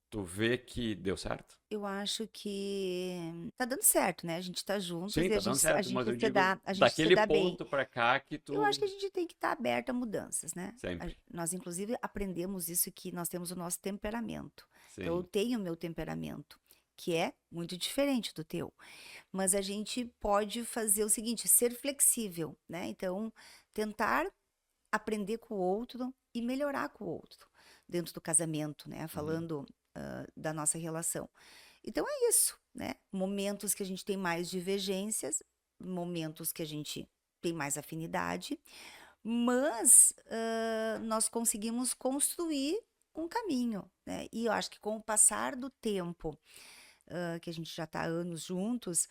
tu vê que deu certo? Eu acho que tá dando certo, né? A gente tá juntos Sim, e tá dando a certo, mas gente eu se digo dá, a gente se daquele dá bem. ponto pra cá que Eu acho tu que a gente tem que estar aberto a mudanças, né? sempre. Nós, inclusive, aprendemos isso que nós temos o nosso temperamento. Então, eu Sim. tenho o meu temperamento, que é muito diferente do teu. Mas a gente pode fazer o seguinte, ser flexível, né? Então, tentar aprender com o outro e melhorar com o outro dentro do casamento, né? Uhum. Falando da nossa relação. Então é isso, né? Momentos que a gente tem mais divergências, momentos que a gente tem mais afinidade, mas nós conseguimos construir um caminho, né? E eu acho que com o passar do tempo, que a gente já está anos juntos,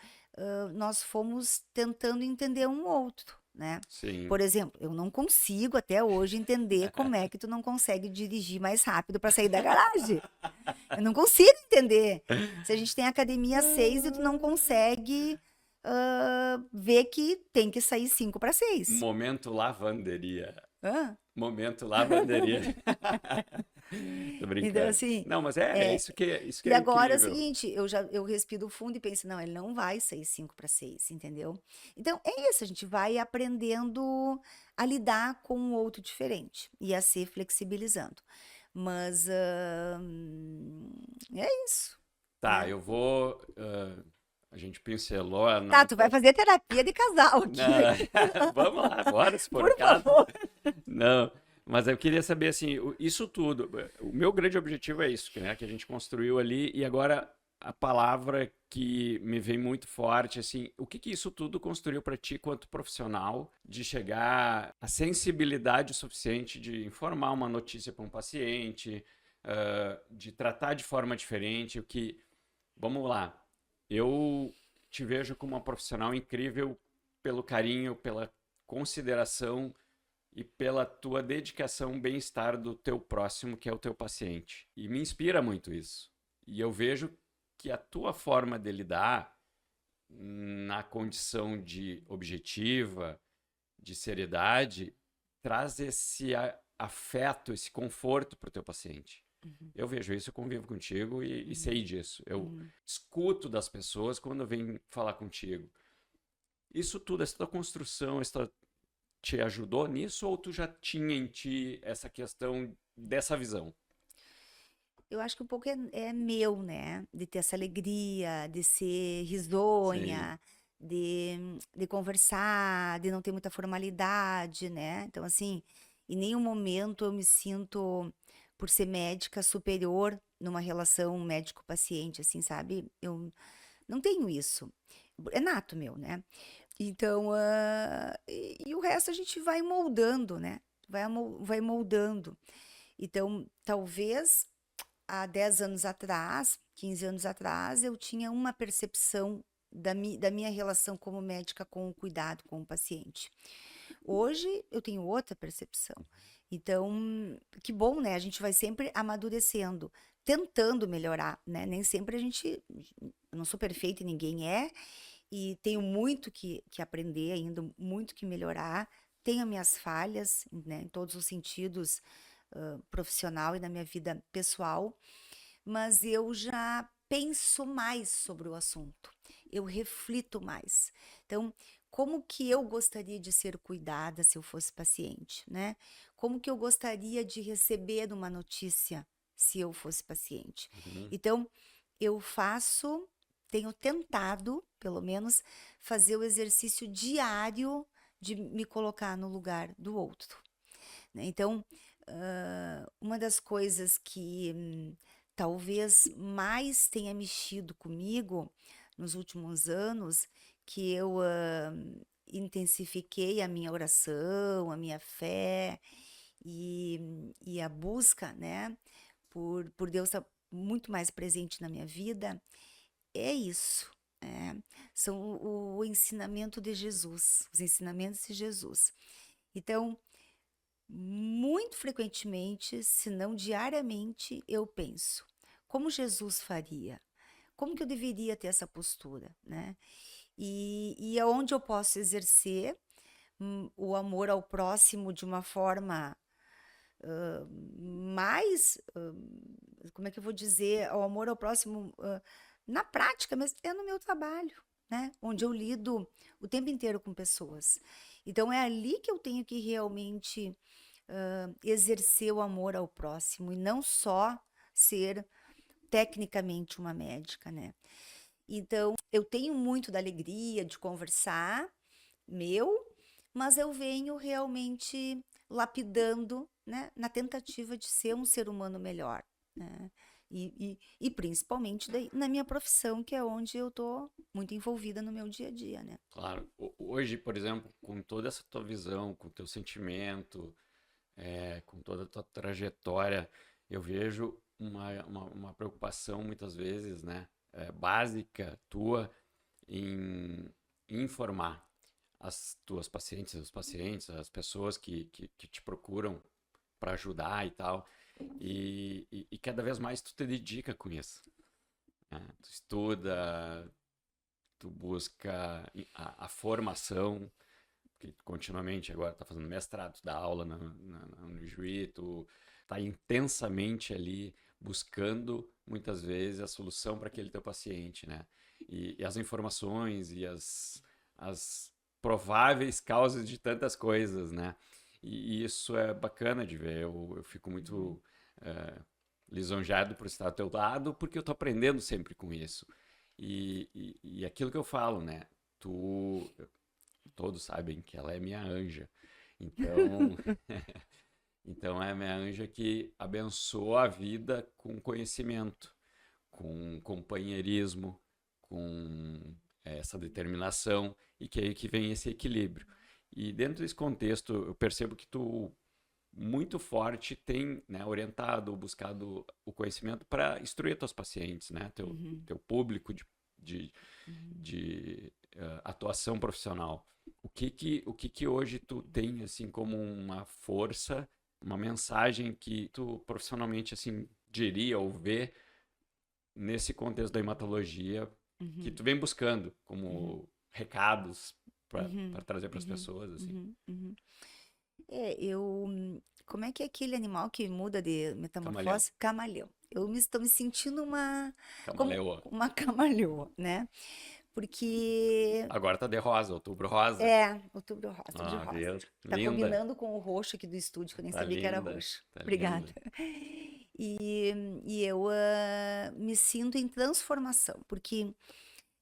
nós fomos tentando entender um outro, né? Sim. Por exemplo, eu não consigo até hoje entender como é que tu não consegue dirigir mais rápido para sair da garagem. Eu não consigo entender. Se a gente tem academia às 6 e tu não consegue ver que tem que sair 5 para 6. Momento lavanderia. Hã? Momento lavanderia. Tô Então, brincando. assim, Não, mas é, isso que e é agora é o incrível. seguinte, eu respiro fundo e penso, não, ele não vai sair 5 para 6, entendeu? Então, é isso, a gente vai aprendendo a lidar com um outro diferente e a se flexibilizando. Mas é isso, Tá, né? eu vou. A gente pincelou a Tá, tu vai fazer terapia de casal aqui, Não, vamos lá, bora, se for o por caso. favor. Não, mas eu queria saber assim, isso tudo. O meu grande objetivo é isso, né, que a gente construiu ali e agora a palavra que me vem muito forte, assim, o que isso tudo construiu para ti quanto profissional de chegar à sensibilidade suficiente de informar uma notícia para um paciente, de tratar de forma diferente, vamos lá, eu te vejo como uma profissional incrível pelo carinho, pela consideração e pela tua dedicação ao bem-estar do teu próximo, que é o teu paciente. E me inspira muito isso. E eu vejo que a tua forma de lidar na condição de objetiva, de seriedade, traz esse afeto, esse conforto para o teu paciente. Uhum, Eu vejo isso, eu convivo contigo e sei uhum, disso. Eu uhum, escuto das pessoas quando vêm falar contigo. Isso tudo, essa tua construção, te ajudou nisso ou tu já tinha em ti essa questão dessa visão? Eu acho que um pouco é meu, né? De ter essa alegria, de ser Sim. risonha, de conversar, de não ter muita formalidade, né? Então, assim, em nenhum momento eu me sinto, por ser médica, superior numa relação médico-paciente, assim, sabe? Eu não tenho isso. É nato meu, né? Então, e o resto a gente vai moldando, né? Vai moldando. Então, talvez há 10 anos atrás, 15 anos atrás, eu tinha uma percepção da minha relação como médica com o cuidado com o paciente. Hoje eu tenho outra percepção. Então, que bom, né? A gente vai sempre amadurecendo, tentando melhorar, né? Nem sempre a gente. Eu não sou perfeita e ninguém é, e tenho muito que aprender ainda, muito que melhorar. Tenho minhas falhas, né, em todos os sentidos, profissional e na minha vida pessoal, mas eu já penso mais sobre o assunto, eu reflito mais. Então, como que eu gostaria de ser cuidada se eu fosse paciente, né? Como que eu gostaria de receber uma notícia se eu fosse paciente? Uhum. Então, eu tenho tentado, pelo menos, fazer o exercício diário de me colocar no lugar do outro, né? Então, uma das coisas que talvez mais tenha mexido comigo nos últimos anos, que eu intensifiquei a minha oração, a minha fé e a busca, né, por Deus estar muito mais presente na minha vida, é isso. São o ensinamento de Jesus, os ensinamentos de Jesus. Então, muito frequentemente, se não diariamente, eu penso: como Jesus faria? Como que eu deveria ter essa postura, né? E aonde eu posso exercer o amor ao próximo de uma forma mais, como é que eu vou dizer, o amor ao próximo na prática, mas é no meu trabalho, né? Onde eu lido o tempo inteiro com pessoas. Então é ali que eu tenho que realmente exercer o amor ao próximo e não só ser tecnicamente uma médica, né? Então, eu tenho muito da alegria de conversar, meu, mas eu venho realmente lapidando, né, na tentativa de ser um ser humano melhor, né? E principalmente na minha profissão, que é onde eu tô muito envolvida no meu dia a dia, né? Claro. Hoje, por exemplo, com toda essa tua visão, com o teu sentimento, com toda a tua trajetória, eu vejo uma preocupação muitas vezes, né, básica tua em informar as tuas pacientes, os pacientes, as pessoas que te procuram para ajudar e tal. E cada vez mais tu te dedica com isso, né? Tu estuda, tu busca a formação, porque continuamente agora tá fazendo mestrado, tu dá aula na Unijuí, tu tá intensamente ali buscando muitas vezes a solução para aquele teu paciente, né? E as informações e as prováveis causas de tantas coisas, né? E isso é bacana de ver. Eu fico Uhum. muito é, lisonjeado por estar ao teu lado, porque eu tô aprendendo sempre com isso. E aquilo que eu falo, né? Tu, todos sabem que ela é minha anja. Então, então é minha anja que abençoa a vida com conhecimento, com companheirismo, com essa determinação e que é aí que vem esse equilíbrio. E dentro desse contexto, eu percebo que tu muito forte tem, né, orientado, buscado o conhecimento para instruir teus pacientes, né, Uhum. teu público de, Uhum. de atuação profissional. O que que hoje tu tem assim como uma força, uma mensagem que tu profissionalmente assim diria ou vê nesse contexto da hematologia que Uhum. tu vem buscando Uhum. como recados para Uhum. trazer para as Uhum. pessoas assim? Uhum. Uhum. Como é que é aquele animal que muda de Camaleão, metamorfose? Camaleão. Eu estou me sentindo como camaleoa. uma camaleoa, né? Porque Agora tá de rosa, outubro rosa. outubro rosa, de Ah, rosa. viu? Tá Linda. combinando com o roxo aqui do estúdio, que eu nem Tá sabia que era linda. roxo. Tá Obrigada. linda. E eu me sinto em transformação, porque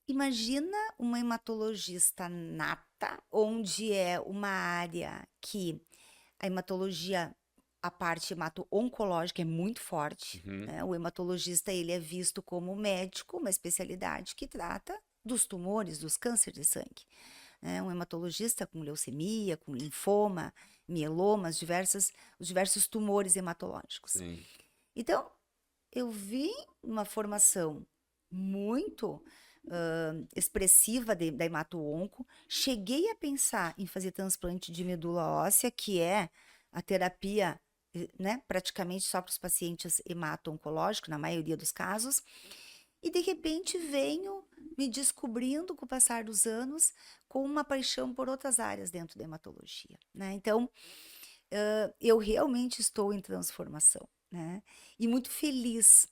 imagina uma hematologista nata, onde é uma área que a hematologia, a parte hemato-oncológica é muito forte, Uhum. né? O hematologista, ele é visto como médico, uma especialidade que trata dos tumores, dos cânceres de sangue, né? Um hematologista com leucemia, com linfoma, mielomas, os diversos tumores hematológicos. Sim. Então, eu vi uma formação muito expressiva da hemato-onco, cheguei a pensar em fazer transplante de medula óssea, que é a terapia, né, praticamente só para os pacientes hemato-oncológicos, na maioria dos casos, e de repente venho me descobrindo com o passar dos anos com uma paixão por outras áreas dentro da hematologia, né? Então, eu realmente estou em transformação, né? E muito feliz,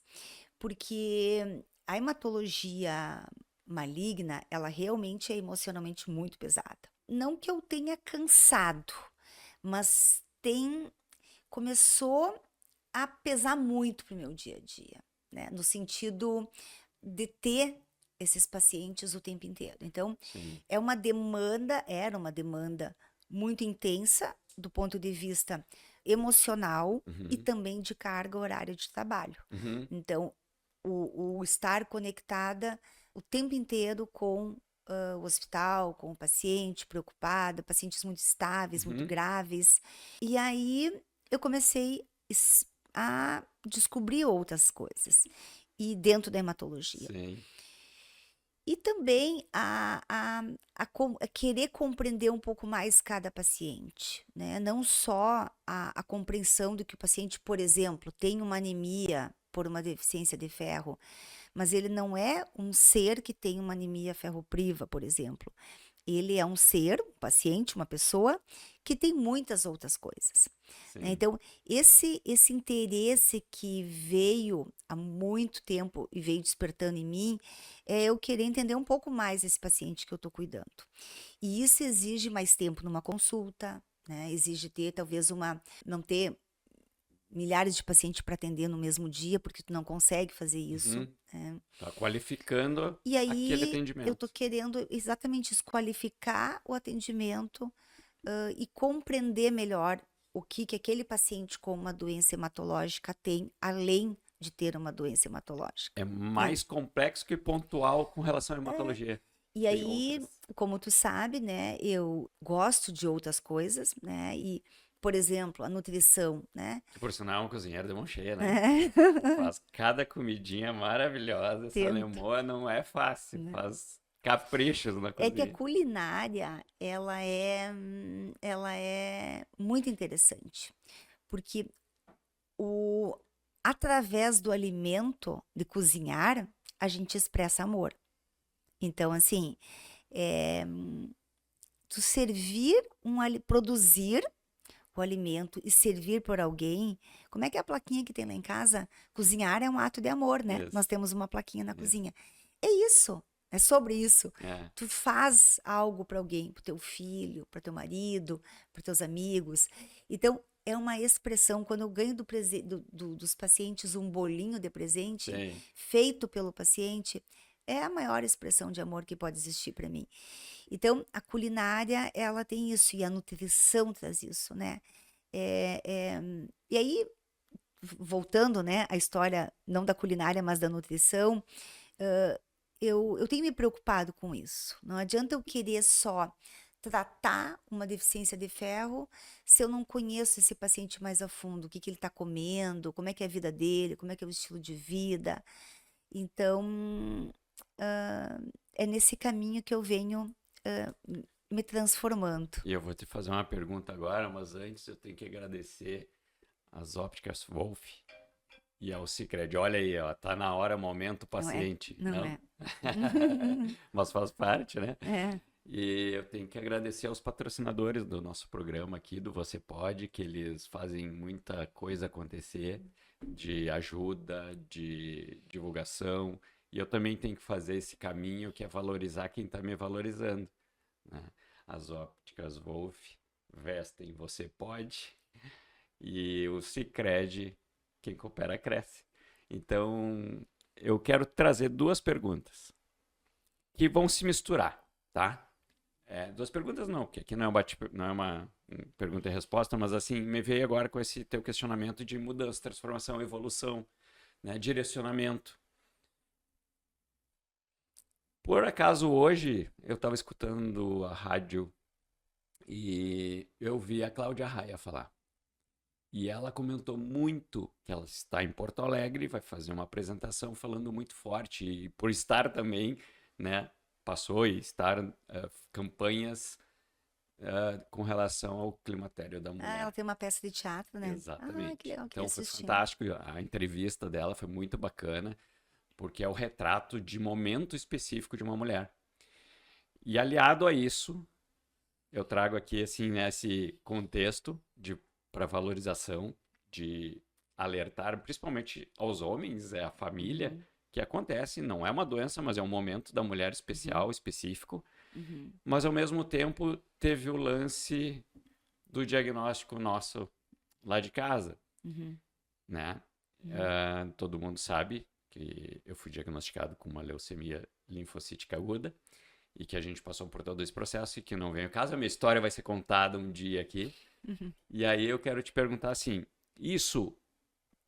porque a hematologia maligna, ela realmente é emocionalmente muito pesada. Não que eu tenha cansado, mas começou a pesar muito pro meu dia a dia, né? No sentido de ter esses pacientes o tempo inteiro. Então, Sim. era uma demanda muito intensa do ponto de vista emocional e Uhum. também de carga horária de trabalho. Uhum. Então, o estar conectada o tempo inteiro com o hospital, com o paciente, preocupada, pacientes muito estáveis, muito Uhum. graves. E aí eu comecei a descobrir outras coisas, e dentro da hematologia. Sim. E também a querer compreender um pouco mais cada paciente, né? Não só a compreensão do que o paciente, por exemplo, tem uma anemia por uma deficiência de ferro, mas ele não é um ser que tem uma anemia ferropriva, por exemplo. Ele é um ser, um paciente, uma pessoa que tem muitas outras coisas, né? Sim. Então, esse interesse que veio há muito tempo e veio despertando em mim, é eu querer entender um pouco mais esse paciente que eu estou cuidando. E isso exige mais tempo numa consulta, né? Exige ter, talvez, não ter milhares de pacientes para atender no mesmo dia, porque tu não consegue fazer isso, Uhum. né? Tá qualificando E aquele aí eu tô atendimento. querendo exatamente isso, qualificar o atendimento, e compreender melhor o que aquele paciente com uma doença hematológica tem, além de ter uma doença hematológica, É né? mais complexo que pontual com relação à hematologia. E Tem aí, outras. como tu sabe, né, eu gosto de outras coisas, né? E, por exemplo, a nutrição, né? Que por sinal é um cozinheiro de mão cheia, né? Faz cada comidinha maravilhosa. Essa Tento, lemoa não é fácil. né? Faz caprichos na É que a cozinha. culinária, ela é muito interessante, porque o, através do alimento, de cozinhar, a gente expressa amor. Então, assim, é, tu produzir o alimento e servir por alguém, como é que é a plaquinha que tem lá em casa? Cozinhar é um ato de amor, né? Nós Isso, temos uma plaquinha na isso. cozinha. É isso, é sobre isso. É. Tu faz algo para alguém, para teu filho, para teu marido, para teus amigos. Então, é uma expressão, quando eu ganho dos pacientes um bolinho de presente Sim. feito pelo paciente, é a maior expressão de amor que pode existir para mim. Então, a culinária, ela tem isso, e a nutrição traz isso, né? E aí, voltando, né, à história, não da culinária, mas da nutrição, eu tenho me preocupado com isso. Não adianta eu querer só tratar uma deficiência de ferro se eu não conheço esse paciente mais a fundo, o que ele está comendo, como é que é a vida dele, como é que é o estilo de vida. Então, ah, é nesse caminho que eu venho ah, me transformando. E eu vou te fazer uma pergunta agora, mas antes eu tenho que agradecer às ópticas Wolf e ao Sicredi. Olha aí, ó, tá na hora, momento Não é? paciente, Não não? é? Mas faz parte, né? É. E eu tenho que agradecer aos patrocinadores do nosso programa aqui, do Você Pode, que eles fazem muita coisa acontecer de ajuda, de divulgação E eu também tenho que fazer esse caminho que é valorizar quem está me valorizando, né? As ópticas Wolf vestem Você Pode e o Sicredi, quem coopera cresce. Então, eu quero trazer duas perguntas que vão se misturar, tá? Duas perguntas não, porque aqui não é uma pergunta e resposta, mas assim, me veio agora com esse teu questionamento de mudança, transformação, evolução, né, direcionamento. Por acaso hoje eu estava escutando a rádio e eu vi a Cláudia Raia falar. E ela comentou muito que ela está em Porto Alegre, vai fazer uma apresentação falando muito forte, e por estar também, né, passou e estar campanhas com relação ao climatério da Ah, ela mulher. tem uma peça de teatro, né? Ah, que Exatamente. legal, queria Então foi assistir. fantástico, a entrevista dela foi muito bacana, porque é o retrato de momento específico de uma mulher. E aliado a isso, eu trago aqui assim nesse contexto de para valorização, de alertar principalmente aos homens, é a família, Uhum, que acontece, não é uma doença, mas é um momento da mulher uhum, especial, específico, uhum, mas ao mesmo tempo teve o lance do diagnóstico nosso lá de casa, uhum, né? uhum. Todo mundo sabe que eu fui diagnosticado com uma leucemia linfocítica aguda e que a gente passou por todo esse processo e que não veio ao caso. A minha história vai ser contada um dia aqui. Uhum. E aí eu quero te perguntar assim, isso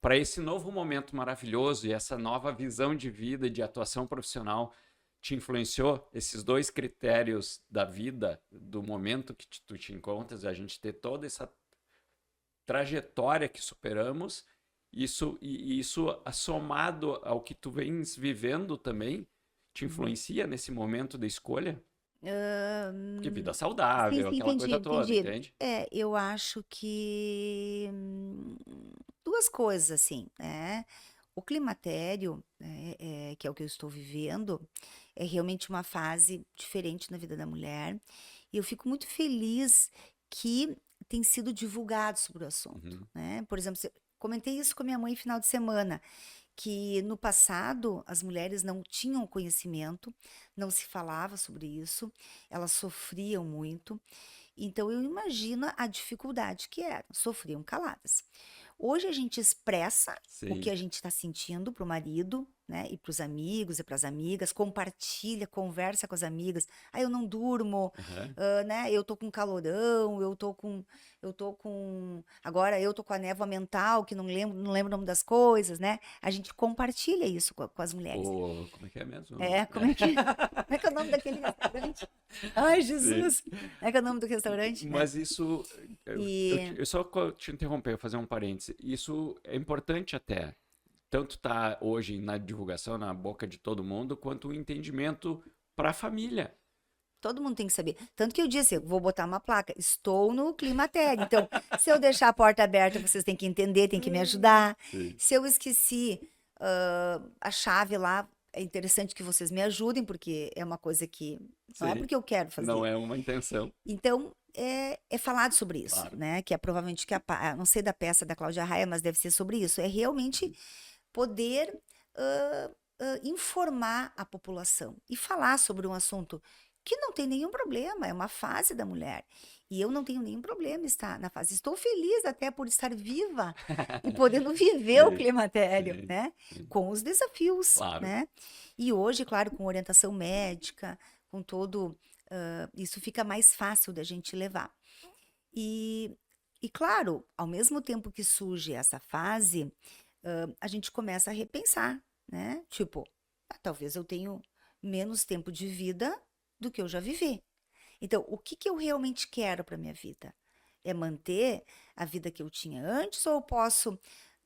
para esse novo momento maravilhoso e essa nova visão de vida, de atuação profissional, te influenciou esses dois critérios da vida, do momento que tu te encontras, a gente ter toda essa trajetória que superamos, isso somado ao que tu vens vivendo também, te Uhum. influencia nesse momento da escolha? Porque vida Sim, saudável, sim, aquela entendi, coisa toda, entendi. entende? Eu acho que duas coisas, assim, né? O climatério, né, que é o que eu estou vivendo, é realmente uma fase diferente na vida da mulher. E eu fico muito feliz que tem sido divulgado sobre o assunto, Uhum, né? Por exemplo, comentei isso com a minha mãe no final de semana, que no passado as mulheres não tinham conhecimento, não se falava sobre isso, elas sofriam muito. Então eu imagino a dificuldade que era, sofriam caladas. Hoje a gente expressa o que sim. a gente está sentindo para o marido, né? E para os amigos e para as amigas, compartilha, conversa com as amigas. Ah, eu não durmo, Uhum. né? Eu tô com calorão, agora eu tô com a névoa mental, que não lembro o nome das coisas, né? A gente compartilha isso com as mulheres. Como é que é mesmo? É, como é que é o nome daquele restaurante? Ai, Sim. Jesus! Como é que é o nome do restaurante, né? Mas isso, E eu só te interromper, eu fazer um parêntese. Isso é importante até, tanto tá hoje na divulgação, na boca de todo mundo, quanto o entendimento para a família. todo mundo tem que saber. Tanto que eu disse, eu vou botar uma placa, estou no climatério. Então, se eu deixar a porta aberta, vocês têm que entender, têm que me ajudar. Sim. Se eu esqueci, a chave lá, é interessante que vocês me ajudem, porque é uma coisa que não é Sim. porque eu quero Não fazer. é uma intenção, Então, é falado sobre isso, claro. né? Que é provavelmente não sei da peça da Cláudia Raia, mas deve ser sobre isso. É realmente poder informar a população e falar sobre um assunto que não tem nenhum problema, é uma fase da mulher. E eu não tenho nenhum problema em estar na fase. Estou feliz até por estar viva e podendo viver o Sim, climatério, sim, né? sim. Com os desafios, Claro. né? E hoje, claro, com orientação médica, com todo. Isso fica mais fácil da gente levar. E, e claro, ao mesmo tempo que surge essa fase, a gente começa a repensar, né? Tipo, talvez eu tenha menos tempo de vida do que eu já vivi. Então, o que que eu realmente quero para minha vida? É manter a vida que eu tinha antes ou eu posso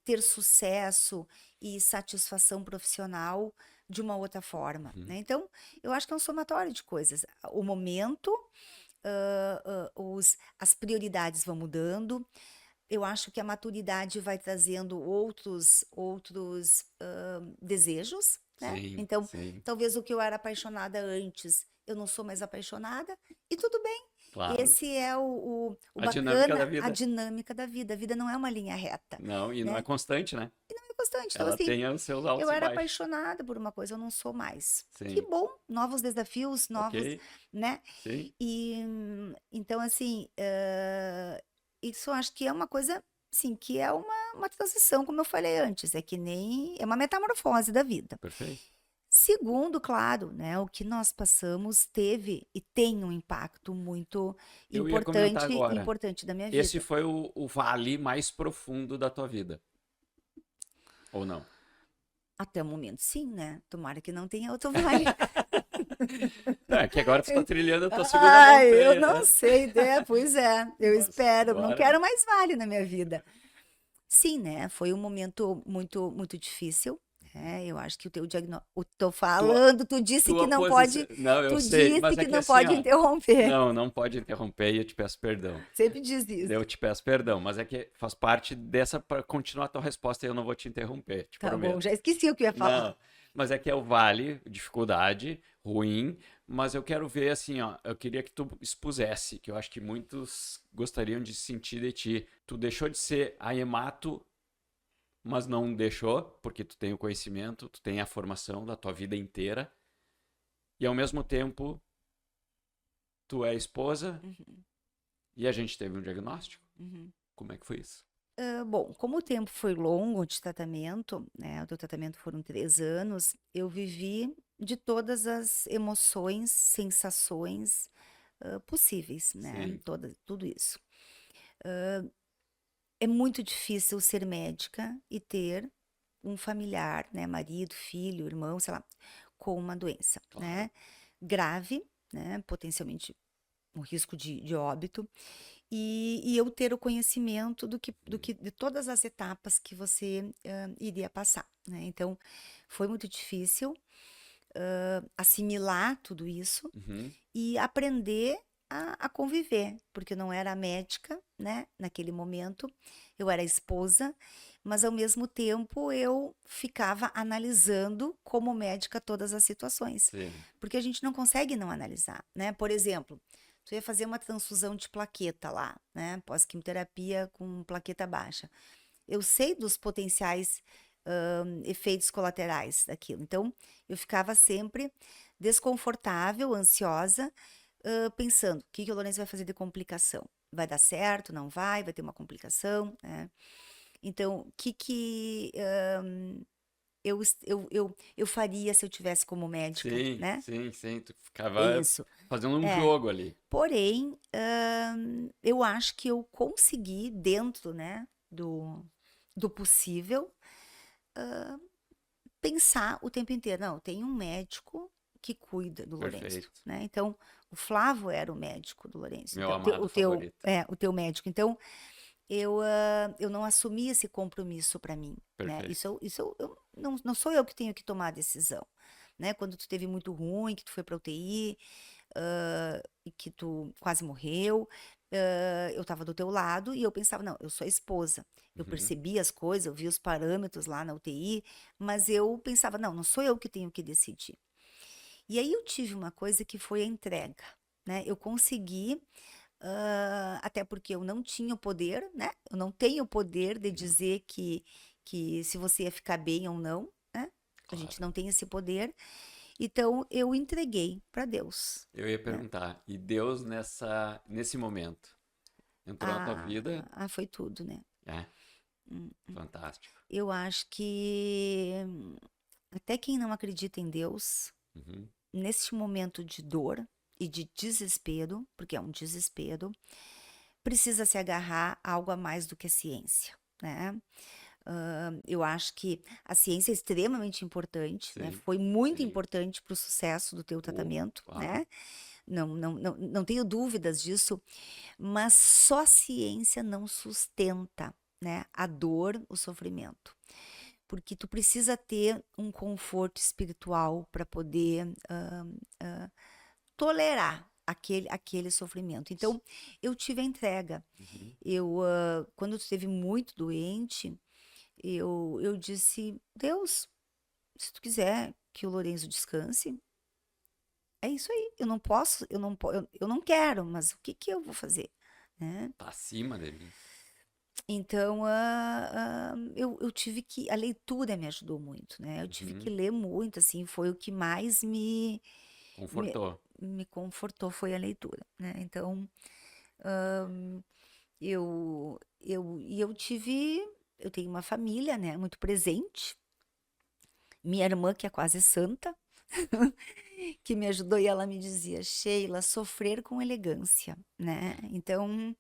ter sucesso e satisfação profissional de uma outra forma, Uhum. né? Então, eu acho que é um somatório de coisas. O momento, as prioridades vão mudando, eu acho que a maturidade vai trazendo outros desejos, né? Sim, Então, sim. talvez o que eu era apaixonada antes, eu não sou mais apaixonada, e tudo bem. Claro. Esse é o A dinâmica da bacana, a vida. dinâmica da vida. A vida não é uma linha reta, Não, e não é né? constante, né? É constante. Então, Ela assim, tem os seus eu altos e era baixos. apaixonada por uma coisa, eu não sou mais. Que Sim. bom, novos desafios, Ok? novos, né? Sim. E então, assim, isso eu acho que é uma coisa, assim, que é uma transição, como eu falei antes, é que nem, é uma metamorfose da vida. Perfeito. Segundo, claro, né, o que nós passamos teve e tem um impacto muito Eu ia comentar importante, agora. importante da minha Esse vida. foi o vale mais profundo da tua vida, ou não? Até o momento, sim, né? Tomara que não tenha outro vale. Não, é que agora tu tá trilhando a tua segunda Ai, eu montanha, não né? sei, né? Pois é, eu Mas espero, não agora. quero mais vale na minha vida. Sim, né? Foi um momento muito, muito difícil. Eu acho que o teu diagnóstico, tô Tua, falando, tua posição. Não, eu tu sei, disse mas é que que não assim, pode ó. interromper. Não, não pode interromper e eu te peço perdão. Sempre diz isso. Eu te peço perdão, mas é que faz parte dessa para continuar a tua resposta e eu não vou te interromper, te Tá bom, prometo. já esqueci o que eu ia falar. Não, mas é que é o vale, dificuldade, ruim, mas eu quero ver assim, ó, eu queria que tu expusesse, que eu acho que muitos gostariam de sentir de ti. Tu deixou de ser a Emato, mas não deixou, porque tu tem o conhecimento, tu tem a formação da tua vida inteira, e ao mesmo tempo tu é esposa Uhum, e a gente teve um diagnóstico. uhum. Como é que foi isso? Bom, como o tempo foi longo de tratamento, né? O teu tratamento foram 3 anos, eu vivi de todas as emoções, sensações possíveis, né? Sim, Tudo isso. É muito difícil ser médica e ter um familiar, né? Marido, filho, irmão, sei lá, com uma doença, claro. né? Grave, né? Potencialmente um risco de óbito. E eu ter o conhecimento de todas as etapas que você iria passar, né? Então, foi muito difícil assimilar tudo isso Uhum, e aprender a conviver, porque eu não era médica, né? Naquele momento, eu era esposa, mas ao mesmo tempo eu ficava analisando como médica todas as situações, sim. porque a gente não consegue não analisar, né? Por exemplo, tu ia fazer uma transfusão de plaqueta lá, né? Pós-quimioterapia com plaqueta baixa. Eu sei dos potenciais efeitos colaterais daquilo. Então, eu ficava sempre desconfortável, ansiosa, pensando: o que que o Lourenço vai fazer de complicação? Vai dar certo? Não vai? Vai ter uma complicação? Né? Então, o que eu faria se eu tivesse como médica, Sim, né? sim, sim. Tu É ficava isso. fazendo um É. jogo ali. Porém, eu acho que eu consegui, dentro, né, do possível, pensar o tempo inteiro. Não, tem um médico que cuida do Lourenço, Perfeito. né? Então, o Flávio era o médico do Lourenço, Meu então, amado favorito. o teu médico. Então, eu não assumi esse compromisso para mim, né? Perfeito. Eu não sou eu que tenho que tomar a decisão, né? Quando tu teve muito ruim, que tu foi para UTI, e que tu quase morreu, eu estava do teu lado e eu pensava, não, eu sou a esposa. Eu Uhum. percebi as coisas, eu vi os parâmetros lá na UTI, mas eu pensava, não, não sou eu que tenho que decidir. E aí eu tive uma coisa que foi a entrega, né? Eu consegui, até porque eu não tinha o poder, né? Eu não tenho o poder de Não, dizer que se você ia ficar bem ou não, né? A gente claro. não tem esse poder. Então eu entreguei para Deus, Eu ia né? perguntar, e Deus nesse momento entrou na tua vida? Foi tudo, né? É, Hum, fantástico. Eu acho que até quem não acredita em Deus, Uhum. neste momento de dor e de desespero, porque é um desespero, precisa se agarrar a algo a mais do que a ciência, né? Eu acho que a ciência é extremamente importante, né? Sim, Foi muito sim. importante para o sucesso do teu tratamento, Claro. né? Não tenho dúvidas disso, mas só a ciência não sustenta, né, a dor, o sofrimento. Porque tu precisa ter um conforto espiritual para poder tolerar aquele sofrimento. Então, eu tive a entrega. Uhum. Quando tu esteve muito doente, eu disse, Deus, se tu quiser que o Lourenço descanse, é isso aí. Eu não posso, eu não quero, mas o que que eu vou fazer, né? Tá acima dele. Então, eu tive que, a leitura me ajudou muito, né? Eu tive que Uhum. ler muito, assim, foi o que mais me, Confortou. me confortou, foi a leitura, né? Então, eu tenho uma família, né, muito presente. Minha irmã, que é quase santa, que me ajudou e ela me dizia, Sheila, sofrer com elegância, né? Então,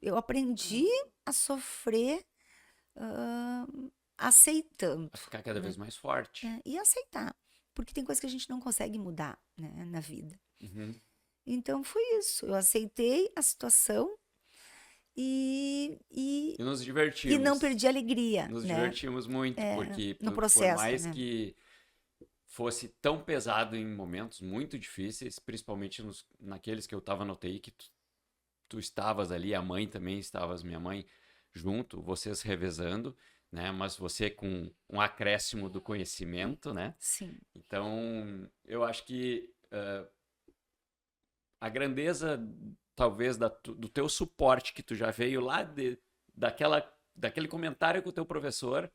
eu aprendi a sofrer ah, A aceitando, ficar cada né? vez mais forte. E aceitar, porque tem coisas que a gente não consegue mudar, né, na vida. Uhum. Então foi isso, eu aceitei a situação e, e, E nos e não divertimos. perdi a alegria, Nos né? divertimos muito, porque No por processo, mais né? que fosse tão pesado em momentos muito difíceis, principalmente naqueles que eu tava no TI, que tu estavas ali, a mãe também estavas, minha mãe, junto, vocês revezando, né? Mas você com um acréscimo do conhecimento, né? Sim. Então, eu acho que a grandeza, talvez, do teu suporte que tu já veio lá daquele comentário com o teu professor,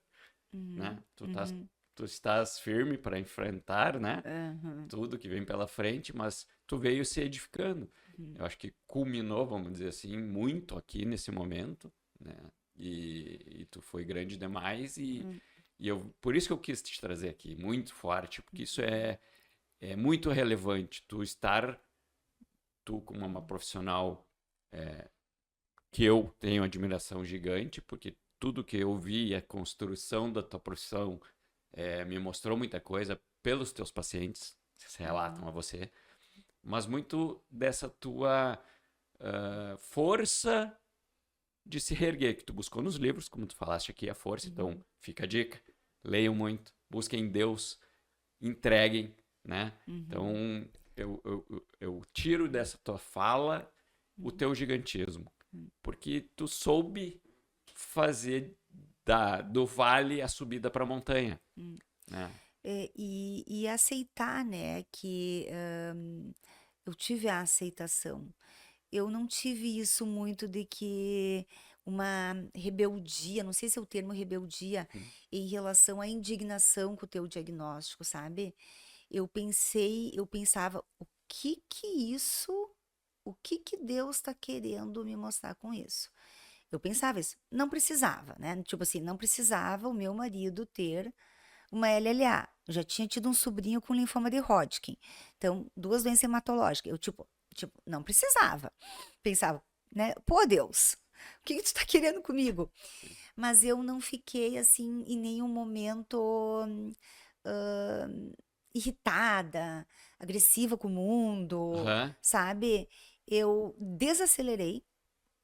né? Uhum, uhum, Tu estás firme para enfrentar, né? uhum, Tudo que vem pela frente, mas tu veio se edificando. uhum, Eu acho que culminou, vamos dizer assim, muito aqui nesse momento, né? E tu foi grande demais uhum, e eu, por isso que eu quis te trazer aqui, muito forte, porque isso é muito relevante. Tu como uma profissional que eu tenho admiração gigante, porque tudo que eu vi, a construção da tua profissão me mostrou muita coisa pelos teus pacientes, que se relatam uhum, a você, mas muito dessa tua força de se reerguer, que tu buscou nos livros, como tu falaste aqui, a força. Então, uhum, fica a dica. Leiam muito, busquem Deus, entreguem, né? Então, uhum, eu tiro dessa tua fala o teu gigantismo, uhum, porque tu soube fazer do vale a subida para a montanha, uhum. né? E aceitar, né, que eu tive a aceitação. Eu não tive isso muito de que uma rebeldia, não sei se é o termo rebeldia, Uhum. em relação à indignação com o teu diagnóstico, sabe? Eu pensava, o que que Deus está querendo me mostrar com isso? Eu pensava isso, não precisava, né? Tipo assim, não precisava o meu marido ter uma LLA. Eu já tinha tido um sobrinho com linfoma de Hodgkin. Então, duas doenças hematológicas. Eu, não precisava. Pensava, né? Pô, Deus, o que que tu tá querendo comigo? Mas eu não fiquei, assim, em nenhum momento hã, irritada, agressiva com o mundo, Uhum. sabe? Eu desacelerei,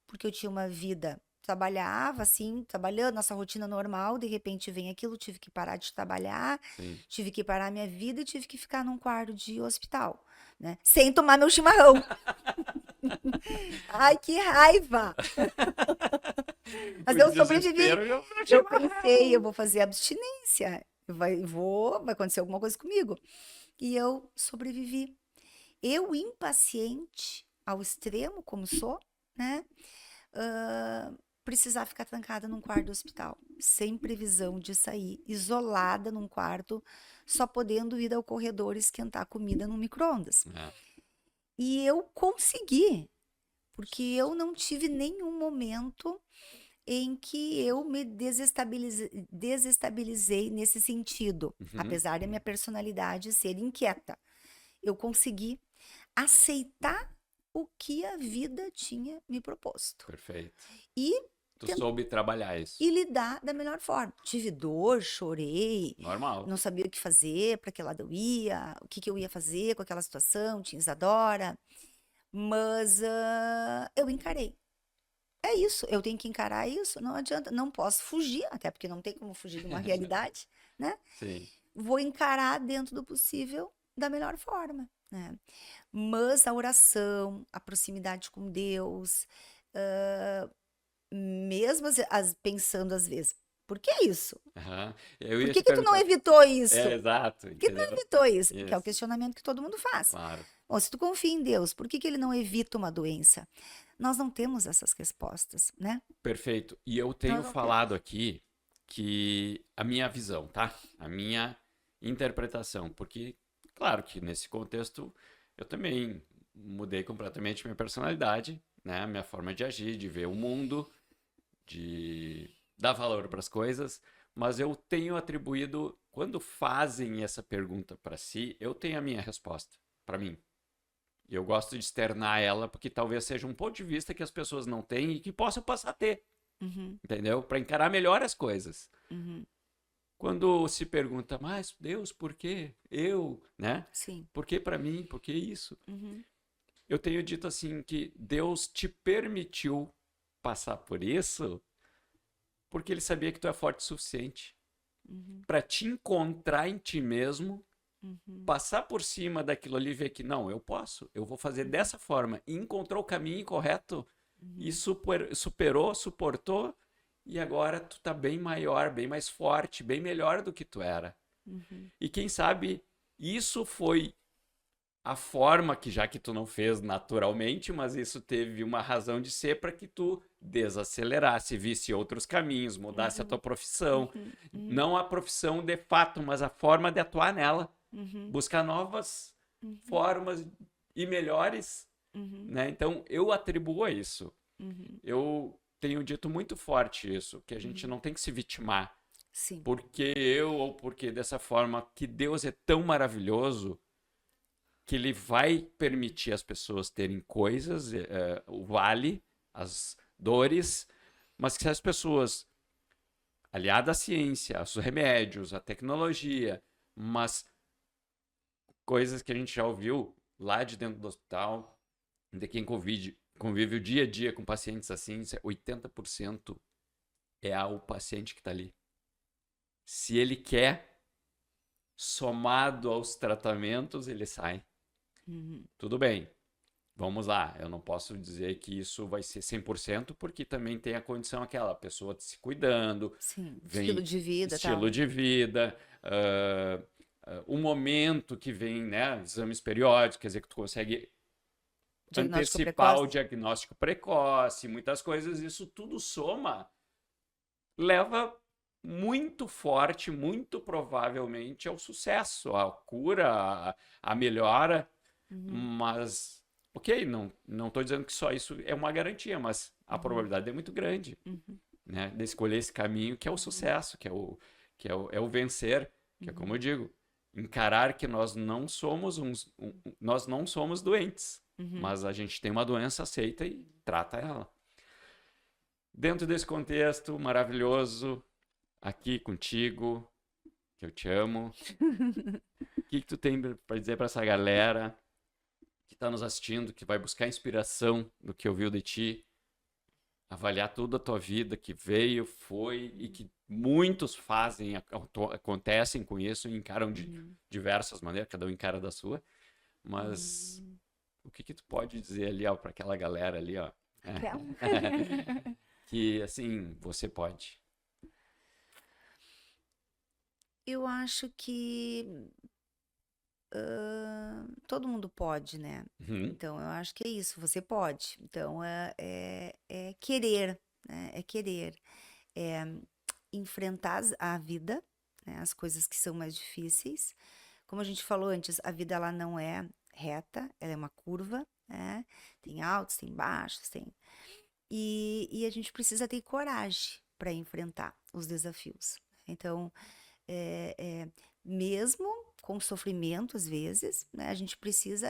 porque eu tinha uma vida, trabalhava assim, trabalhando, nossa rotina normal, de repente vem aquilo, tive que parar de trabalhar, Sim. tive que parar minha vida e tive que ficar num quarto de hospital, né? Sem tomar meu chimarrão. Ai, que raiva! Mas O eu sobrevivi. desespero já Eu pensei, eu vou fazer abstinência, vai acontecer alguma coisa comigo. E eu sobrevivi. Eu, impaciente ao extremo, como sou, né? Precisar ficar trancada num quarto do hospital, sem previsão de sair, isolada num quarto, só podendo ir ao corredor esquentar comida no micro-ondas. É. E eu consegui, porque eu não tive nenhum momento em que eu me desestabilizei nesse sentido, Uhum. apesar da minha personalidade ser inquieta. Eu consegui aceitar o que a vida tinha me proposto. Perfeito. E Tu soube trabalhar isso. e lidar da melhor forma. Tive dor, chorei, Normal. não sabia o que fazer, para que lado eu ia, o que que eu ia fazer com aquela situação, tinha Isadora, mas eu encarei. É isso, eu tenho que encarar isso, não adianta, não posso fugir, até porque não tem como fugir de uma realidade, né? Sim. Vou encarar dentro do possível da melhor forma, né? Mas a oração, a proximidade com Deus, mesmo pensando às vezes, Por que isso? Aham. Eu Por ia que te que tu não perguntar. evitou isso? É, exato, Por que tu não entendeu? evitou isso? Que é o Isso, questionamento que todo mundo faz. claro. Bom, se tu confia em Deus, por que que ele não evita uma doença? Nós não temos essas respostas, né? Perfeito. E eu tenho Nós não falado temos. aqui que a minha visão, tá? A minha interpretação, porque, claro que nesse contexto eu também mudei completamente minha personalidade, né? Minha forma de agir, de ver o mundo, de dar valor para as coisas, mas eu tenho atribuído, quando fazem essa pergunta para si, eu tenho a minha resposta para mim. E eu gosto de externar ela porque talvez seja um ponto de vista que as pessoas não têm e que possam passar a ter, Uhum, entendeu? Para encarar melhor as coisas. uhum, Quando se pergunta, mas Deus, por quê? Eu, né? sim. Por que para mim? Por que isso? Uhum, Eu tenho dito assim que Deus te permitiu passar por isso porque ele sabia que tu é forte o suficiente uhum, para te encontrar em ti mesmo, uhum, passar por cima daquilo ali e ver que não, eu posso, eu vou fazer dessa forma. E encontrou o caminho correto e uhum, superou, suportou, e agora tu tá bem maior, bem mais forte, bem melhor do que tu era. uhum, E quem sabe isso foi a forma que, já que tu não fez naturalmente, mas isso teve uma razão de ser para que tu desacelerasse, visse outros caminhos, mudasse a tua uhum, profissão, uhum, uhum, não a profissão de fato, mas a forma de atuar nela, uhum, buscar novas uhum, formas e melhores, uhum, né? Então eu atribuo a isso. uhum, Eu tenho dito muito forte isso, que a gente uhum. não tem que se vitimar Sim. porque eu ou porque dessa forma que Deus é tão maravilhoso que ele vai permitir as pessoas terem coisas, o vale, as dores, mas que se as pessoas, aliadas à ciência, aos remédios, à tecnologia, mas coisas que a gente já ouviu lá de dentro do hospital, de quem convive o dia a dia com pacientes assim, 80% é o paciente que está ali. Se ele quer, somado aos tratamentos, ele sai. Uhum. Tudo bem, vamos lá, eu não posso dizer que isso vai ser 100% porque também tem a condição aquela, a pessoa se cuidando, Sim. Estilo vem de vida, estilo tal. de vida, o momento que vem, né, exames periódicos, quer dizer que tu consegue Diagnóstico antecipar o precoce. diagnóstico precoce, muitas coisas, isso tudo soma, leva muito forte, muito provavelmente ao sucesso, à cura, à melhora. Uhum, Mas, ok, não estou dizendo que só isso é uma garantia, mas a uhum, probabilidade é muito grande, uhum, né? De escolher esse caminho que é o uhum, sucesso, é o vencer, que é como uhum, eu digo, encarar que nós não somos nós não somos doentes, uhum. mas a gente tem uma doença, aceita e trata ela. Dentro desse contexto maravilhoso, aqui contigo, que eu te amo, o que tu tem para dizer para essa galera que está nos assistindo, que vai buscar inspiração do que ouviu de ti, avaliar toda a tua vida que veio, foi e que muitos fazem, acontecem com isso e encaram de Uhum, diversas maneiras, cada um encara da sua, mas uhum. o que tu pode dizer ali, ó, para aquela galera ali, ó, Aquela. que assim, você pode. Eu acho que todo mundo pode, né? Uhum, Então, eu acho que é isso, você pode. Então, é querer, né? É querer. É enfrentar a vida, né? As coisas que são mais difíceis. Como a gente falou antes, a vida ela não é reta, ela é uma curva, né? Tem altos, tem baixos, tem. E a gente precisa ter coragem para enfrentar os desafios. Então, é, é, mesmo com sofrimento, às vezes, né, a gente precisa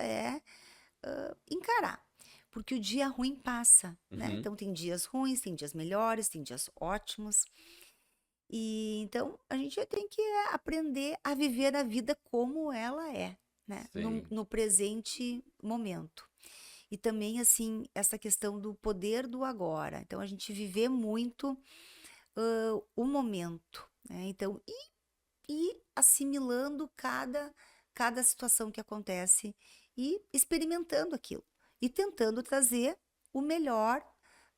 encarar. Porque o dia ruim passa, né? uhum, Então, tem dias ruins, tem dias melhores, tem dias ótimos. E então a gente tem que aprender a viver a vida como ela é, né? No, sim, no presente momento. E também, assim, essa questão do poder do agora. Então, a gente viver muito o momento, né? Então, ir assimilando cada situação que acontece e experimentando aquilo. E tentando trazer o melhor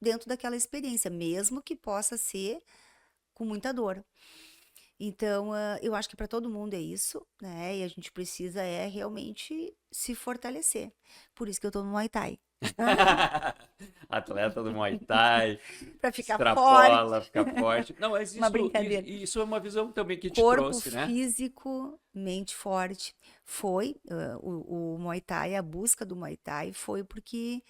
dentro daquela experiência, mesmo que possa ser com muita dor. Então, eu acho que para todo mundo é isso, né? E a gente precisa realmente se fortalecer. Por isso que eu tô no Muay Thai. Atleta do Muay Thai, Para ficar forte, extrapola, fica forte. Não, mas uma isso, brincadeira. isso é uma visão também que te Corpo trouxe, né? físico, mente forte. Foi o Muay Thai, a busca do Muay Thai foi porque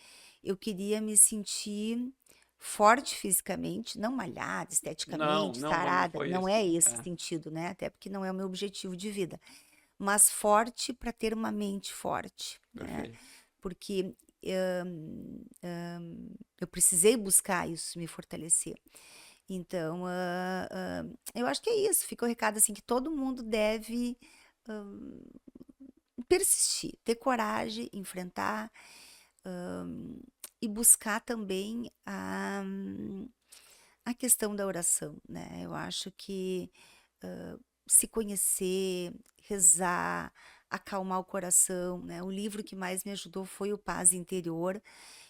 eu queria me sentir forte fisicamente, não malhada, Não, esteticamente, não sarada, foi não esse. é esse É, sentido, né? Até porque não é o meu objetivo de vida, mas forte para ter uma mente forte, né? perfeito. Porque eu precisei buscar isso, me fortalecer. Então, eu acho que é isso. Fica o recado assim que todo mundo deve persistir, ter coragem, enfrentar e buscar também a questão da oração, né? Eu acho que se conhecer, rezar, acalmar o coração, né? O livro que mais me ajudou foi o Paz Interior.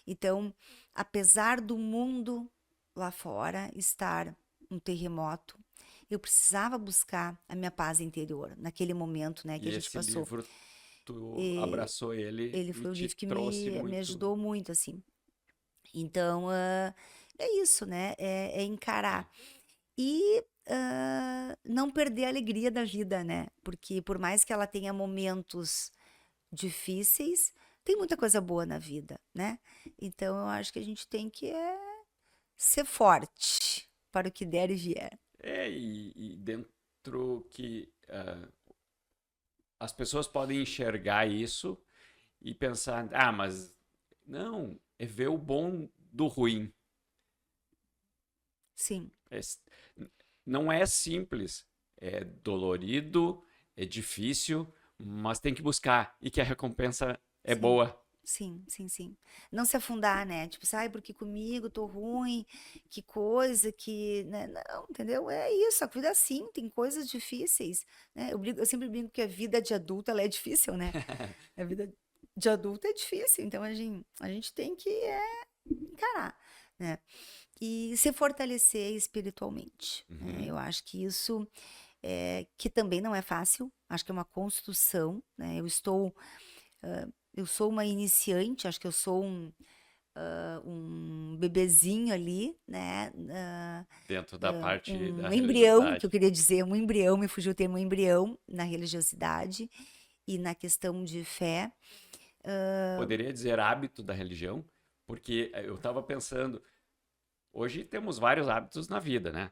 Então, apesar do mundo lá fora estar um terremoto, eu precisava buscar a minha paz interior naquele momento, né, que E a gente esse passou. livro, tu E abraçou ele ele e foi o te livro que trouxe me muito. ajudou muito, assim. Então, é isso, né? É encarar. E não perder a alegria da vida, né? Porque por mais que ela tenha momentos difíceis, tem muita coisa boa na vida, né? Então eu acho que a gente tem que ser forte para o que der e vier. E dentro que as pessoas podem enxergar isso e pensar, ah, mas não, é ver o bom do ruim. Sim, É não é simples, é dolorido, é difícil, mas tem que buscar e que a recompensa é sim. boa. Sim, sim, sim. Não se afundar, né? Tipo, sai porque comigo tô ruim, que coisa que, né? Não, entendeu? É isso, a vida é assim, tem coisas difíceis, né? Eu sempre brinco que a vida de adulto, ela é difícil, né? A vida de adulto é difícil, então a gente tem que encarar, né? E se fortalecer espiritualmente, né? Uhum. Eu acho que isso que também não é fácil, acho que é uma construção, né? Eu sou uma iniciante, acho que eu sou um bebezinho ali, né? Dentro da parte da Um embrião, que eu religiosidade. queria dizer, um embrião, me fugiu o termo embrião na religiosidade e na questão de fé. Poderia dizer hábito da religião, porque eu estava pensando, hoje temos vários hábitos na vida, né?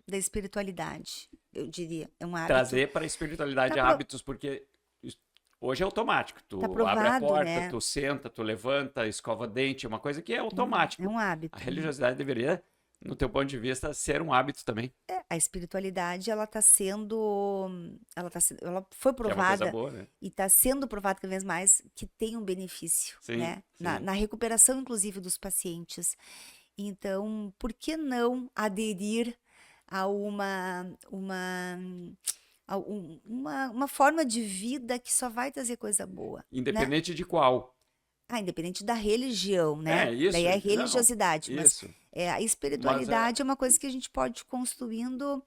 Da espiritualidade, eu diria. É um hábito. Trazer para a Tá, espiritualidade hábitos, porque hoje é automático. tá Tu abre a provado, porta, né? tu senta, tu levanta, escova dente, é uma coisa que é É automático. um A hábito, né? religiosidade deveria, no teu ponto de vista, ser um hábito também, A espiritualidade, ela foi que é uma coisa provada boa, né? e está sendo provada cada vez mais que tem um benefício, Sim, né? Na, sim. na recuperação, inclusive, dos pacientes. Então, por que não aderir a uma forma de vida que só vai trazer coisa boa, né? Independente de qual. Independente da religião, né? É, Daí isso, é não, religiosidade, mas isso. a Mas espiritualidade é uma coisa que a gente pode ir construindo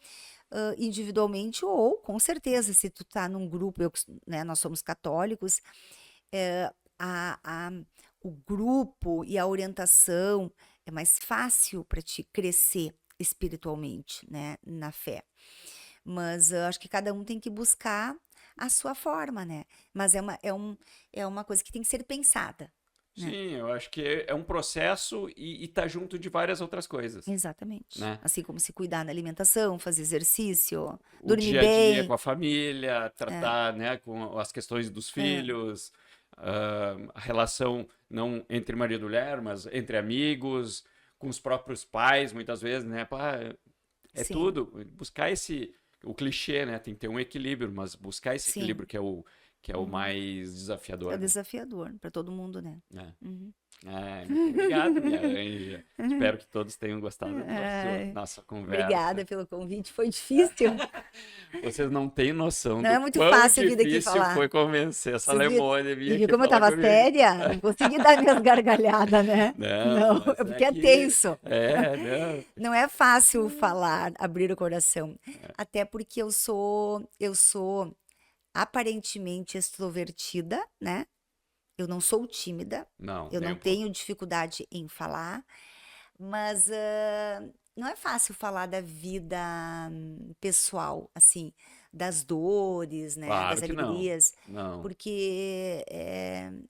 individualmente ou, com certeza, se tu tá num grupo, né, nós somos católicos, a, a- o grupo e a orientação é mais fácil para te crescer espiritualmente, né, na fé. Mas eu acho que cada um tem que buscar a sua forma, né? Mas é uma coisa que tem que ser pensada, né? sim, eu acho que é um processo e tá junto de várias outras coisas, Exatamente. né? Assim como se cuidar da alimentação, fazer exercício, O dormir dia a dia com bem. a família, É, tratar, né, com as questões dos é, filhos, a relação não entre marido e mulher, mas entre amigos, com os próprios pais, muitas vezes, né? Pá, é sim, tudo. Buscar o clichê, né? Tem que ter um equilíbrio, mas buscar esse sim, equilíbrio que é que é o Uhum. mais É desafiador, o né? desafiador para todo mundo, né? É. Uhum. Muito obrigado, minha anja. Espero que todos tenham gostado da Ai, nossa conversa. obrigada pelo convite. Foi difícil. Vocês não têm noção Não do é muito quão fácil vir aqui difícil falar. foi convencer essa Vocês viram, alemã de vir e viu aqui como eu falar tava comigo. séria? Não consegui dar minhas gargalhadas, né? Não, Não, mas é é porque é que... tenso. Não. Não é fácil falar, abrir o coração. Até porque eu sou aparentemente extrovertida, né? Eu não sou tímida, Não, eu nem não um pouco. tenho dificuldade em falar, mas não é fácil falar da vida pessoal, assim, das dores, né? Das Claro que não. alegrias, Não. porque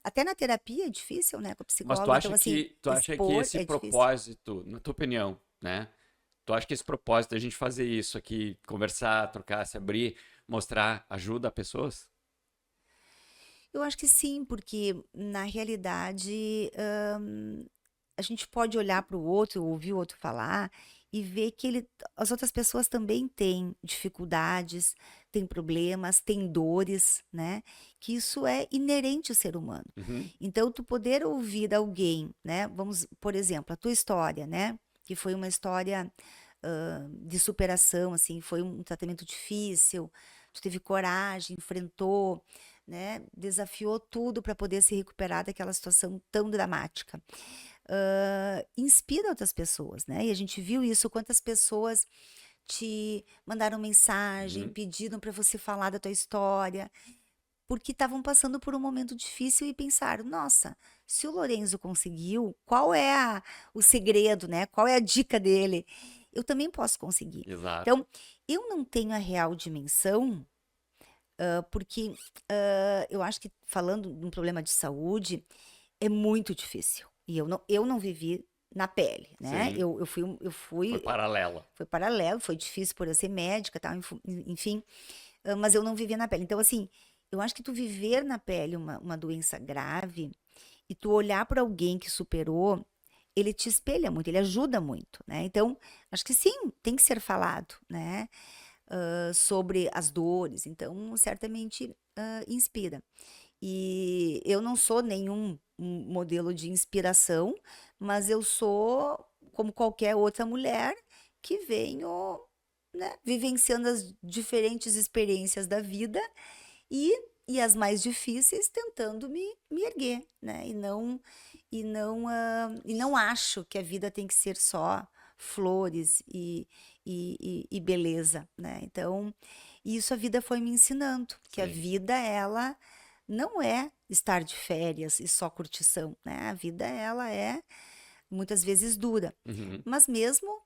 até na terapia é difícil, né? Com a Mas psicóloga, então, assim, tu acha que expor esse é difícil. propósito, na tua opinião, né? Tu acha que esse propósito da gente fazer isso aqui, conversar, trocar, se abrir, mostrar, ajuda pessoas? Eu acho que sim, porque na realidade a gente pode olhar para o outro, ouvir o outro falar e ver que as outras pessoas também têm dificuldades, têm problemas, têm dores, né? Que isso é inerente ao ser humano. Uhum. Então, tu poder ouvir alguém, né? Vamos, por exemplo, a tua história, né? Que foi uma história de superação, assim, foi um tratamento difícil, tu teve coragem, enfrentou, né? Desafiou tudo para poder se recuperar daquela situação tão dramática. Inspira outras pessoas, né? E a gente viu isso, quantas pessoas te mandaram mensagem, Uhum. pediram para você falar da tua história, porque estavam passando por um momento difícil e pensaram: nossa, se o Lorenzo conseguiu, qual é o segredo, né? Qual é a dica dele? Eu também posso conseguir. Exato. Então, eu não tenho a real dimensão, porque eu acho que falando de um problema de saúde é muito difícil. E eu não vivi na pele, né? Sim. Eu Foi fui, paralela. foi paralelo, foi difícil por eu ser médica, tal, enfim, mas eu não vivia na pele. Então, assim, eu acho que tu viver na pele uma doença grave e tu olhar para alguém que superou, ele te espelha muito, ele ajuda muito, né? Então, acho que sim, tem que ser falado, né? Sobre as dores. Então, certamente inspira. E eu não sou nenhum modelo de inspiração, mas eu sou como qualquer outra mulher que venho, né, vivenciando as diferentes experiências da vida e, e as mais difíceis tentando me erguer, né? E não acho que a vida tem que ser só flores e beleza, né? Então, isso a vida foi me ensinando, que a Sim. vida, ela não é estar de férias e só curtição, né? A vida, ela é muitas vezes dura, Uhum. mas mesmo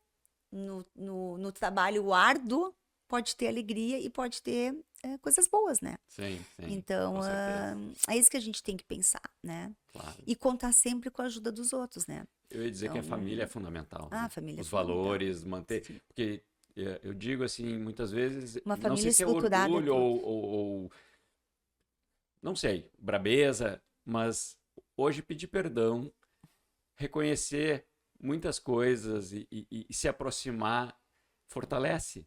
no trabalho árduo, pode ter alegria e pode ter coisas boas, né? Sim, Então, com certeza. é isso que a gente tem que pensar, né? Claro. E contar sempre com a ajuda dos outros, né? Eu ia dizer que a Então, família é fundamental, a né? família é Os fundamental. valores, manter. Sim. Porque eu digo assim, muitas vezes, Uma não sei família se é estruturada é orgulho tudo. ou não sei, brabeza, mas hoje pedir perdão, reconhecer muitas coisas e se aproximar fortalece.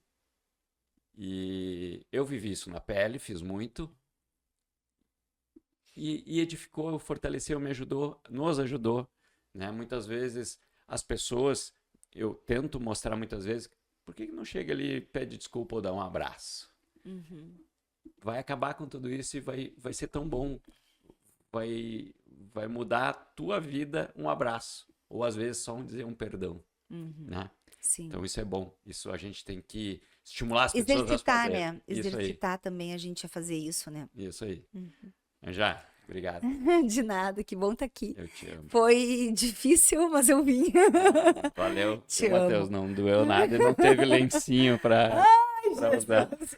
E eu vivi isso na pele, fiz muito. E edificou, fortaleceu, me ajudou, nos ajudou, né? Muitas vezes as pessoas, eu tento mostrar muitas vezes, por que não chega ali e pede desculpa ou dá um abraço? Uhum. Vai acabar com tudo isso e vai ser tão bom. Vai mudar a tua vida um abraço. Ou às vezes só dizer um perdão, Uhum. né? Sim. Então isso é bom. Isso a gente tem que estimular as pessoas a Exercitar, fazer. né? Isso aí. Exercitar também a gente a fazer isso, né? Isso aí. Uhum. Já, obrigado. De nada, que bom estar aqui. Eu te amo. Foi difícil, mas eu vim. Valeu. Te Matheus, amo. não doeu nada e não teve lencinho pra Ai, usar. Jesus.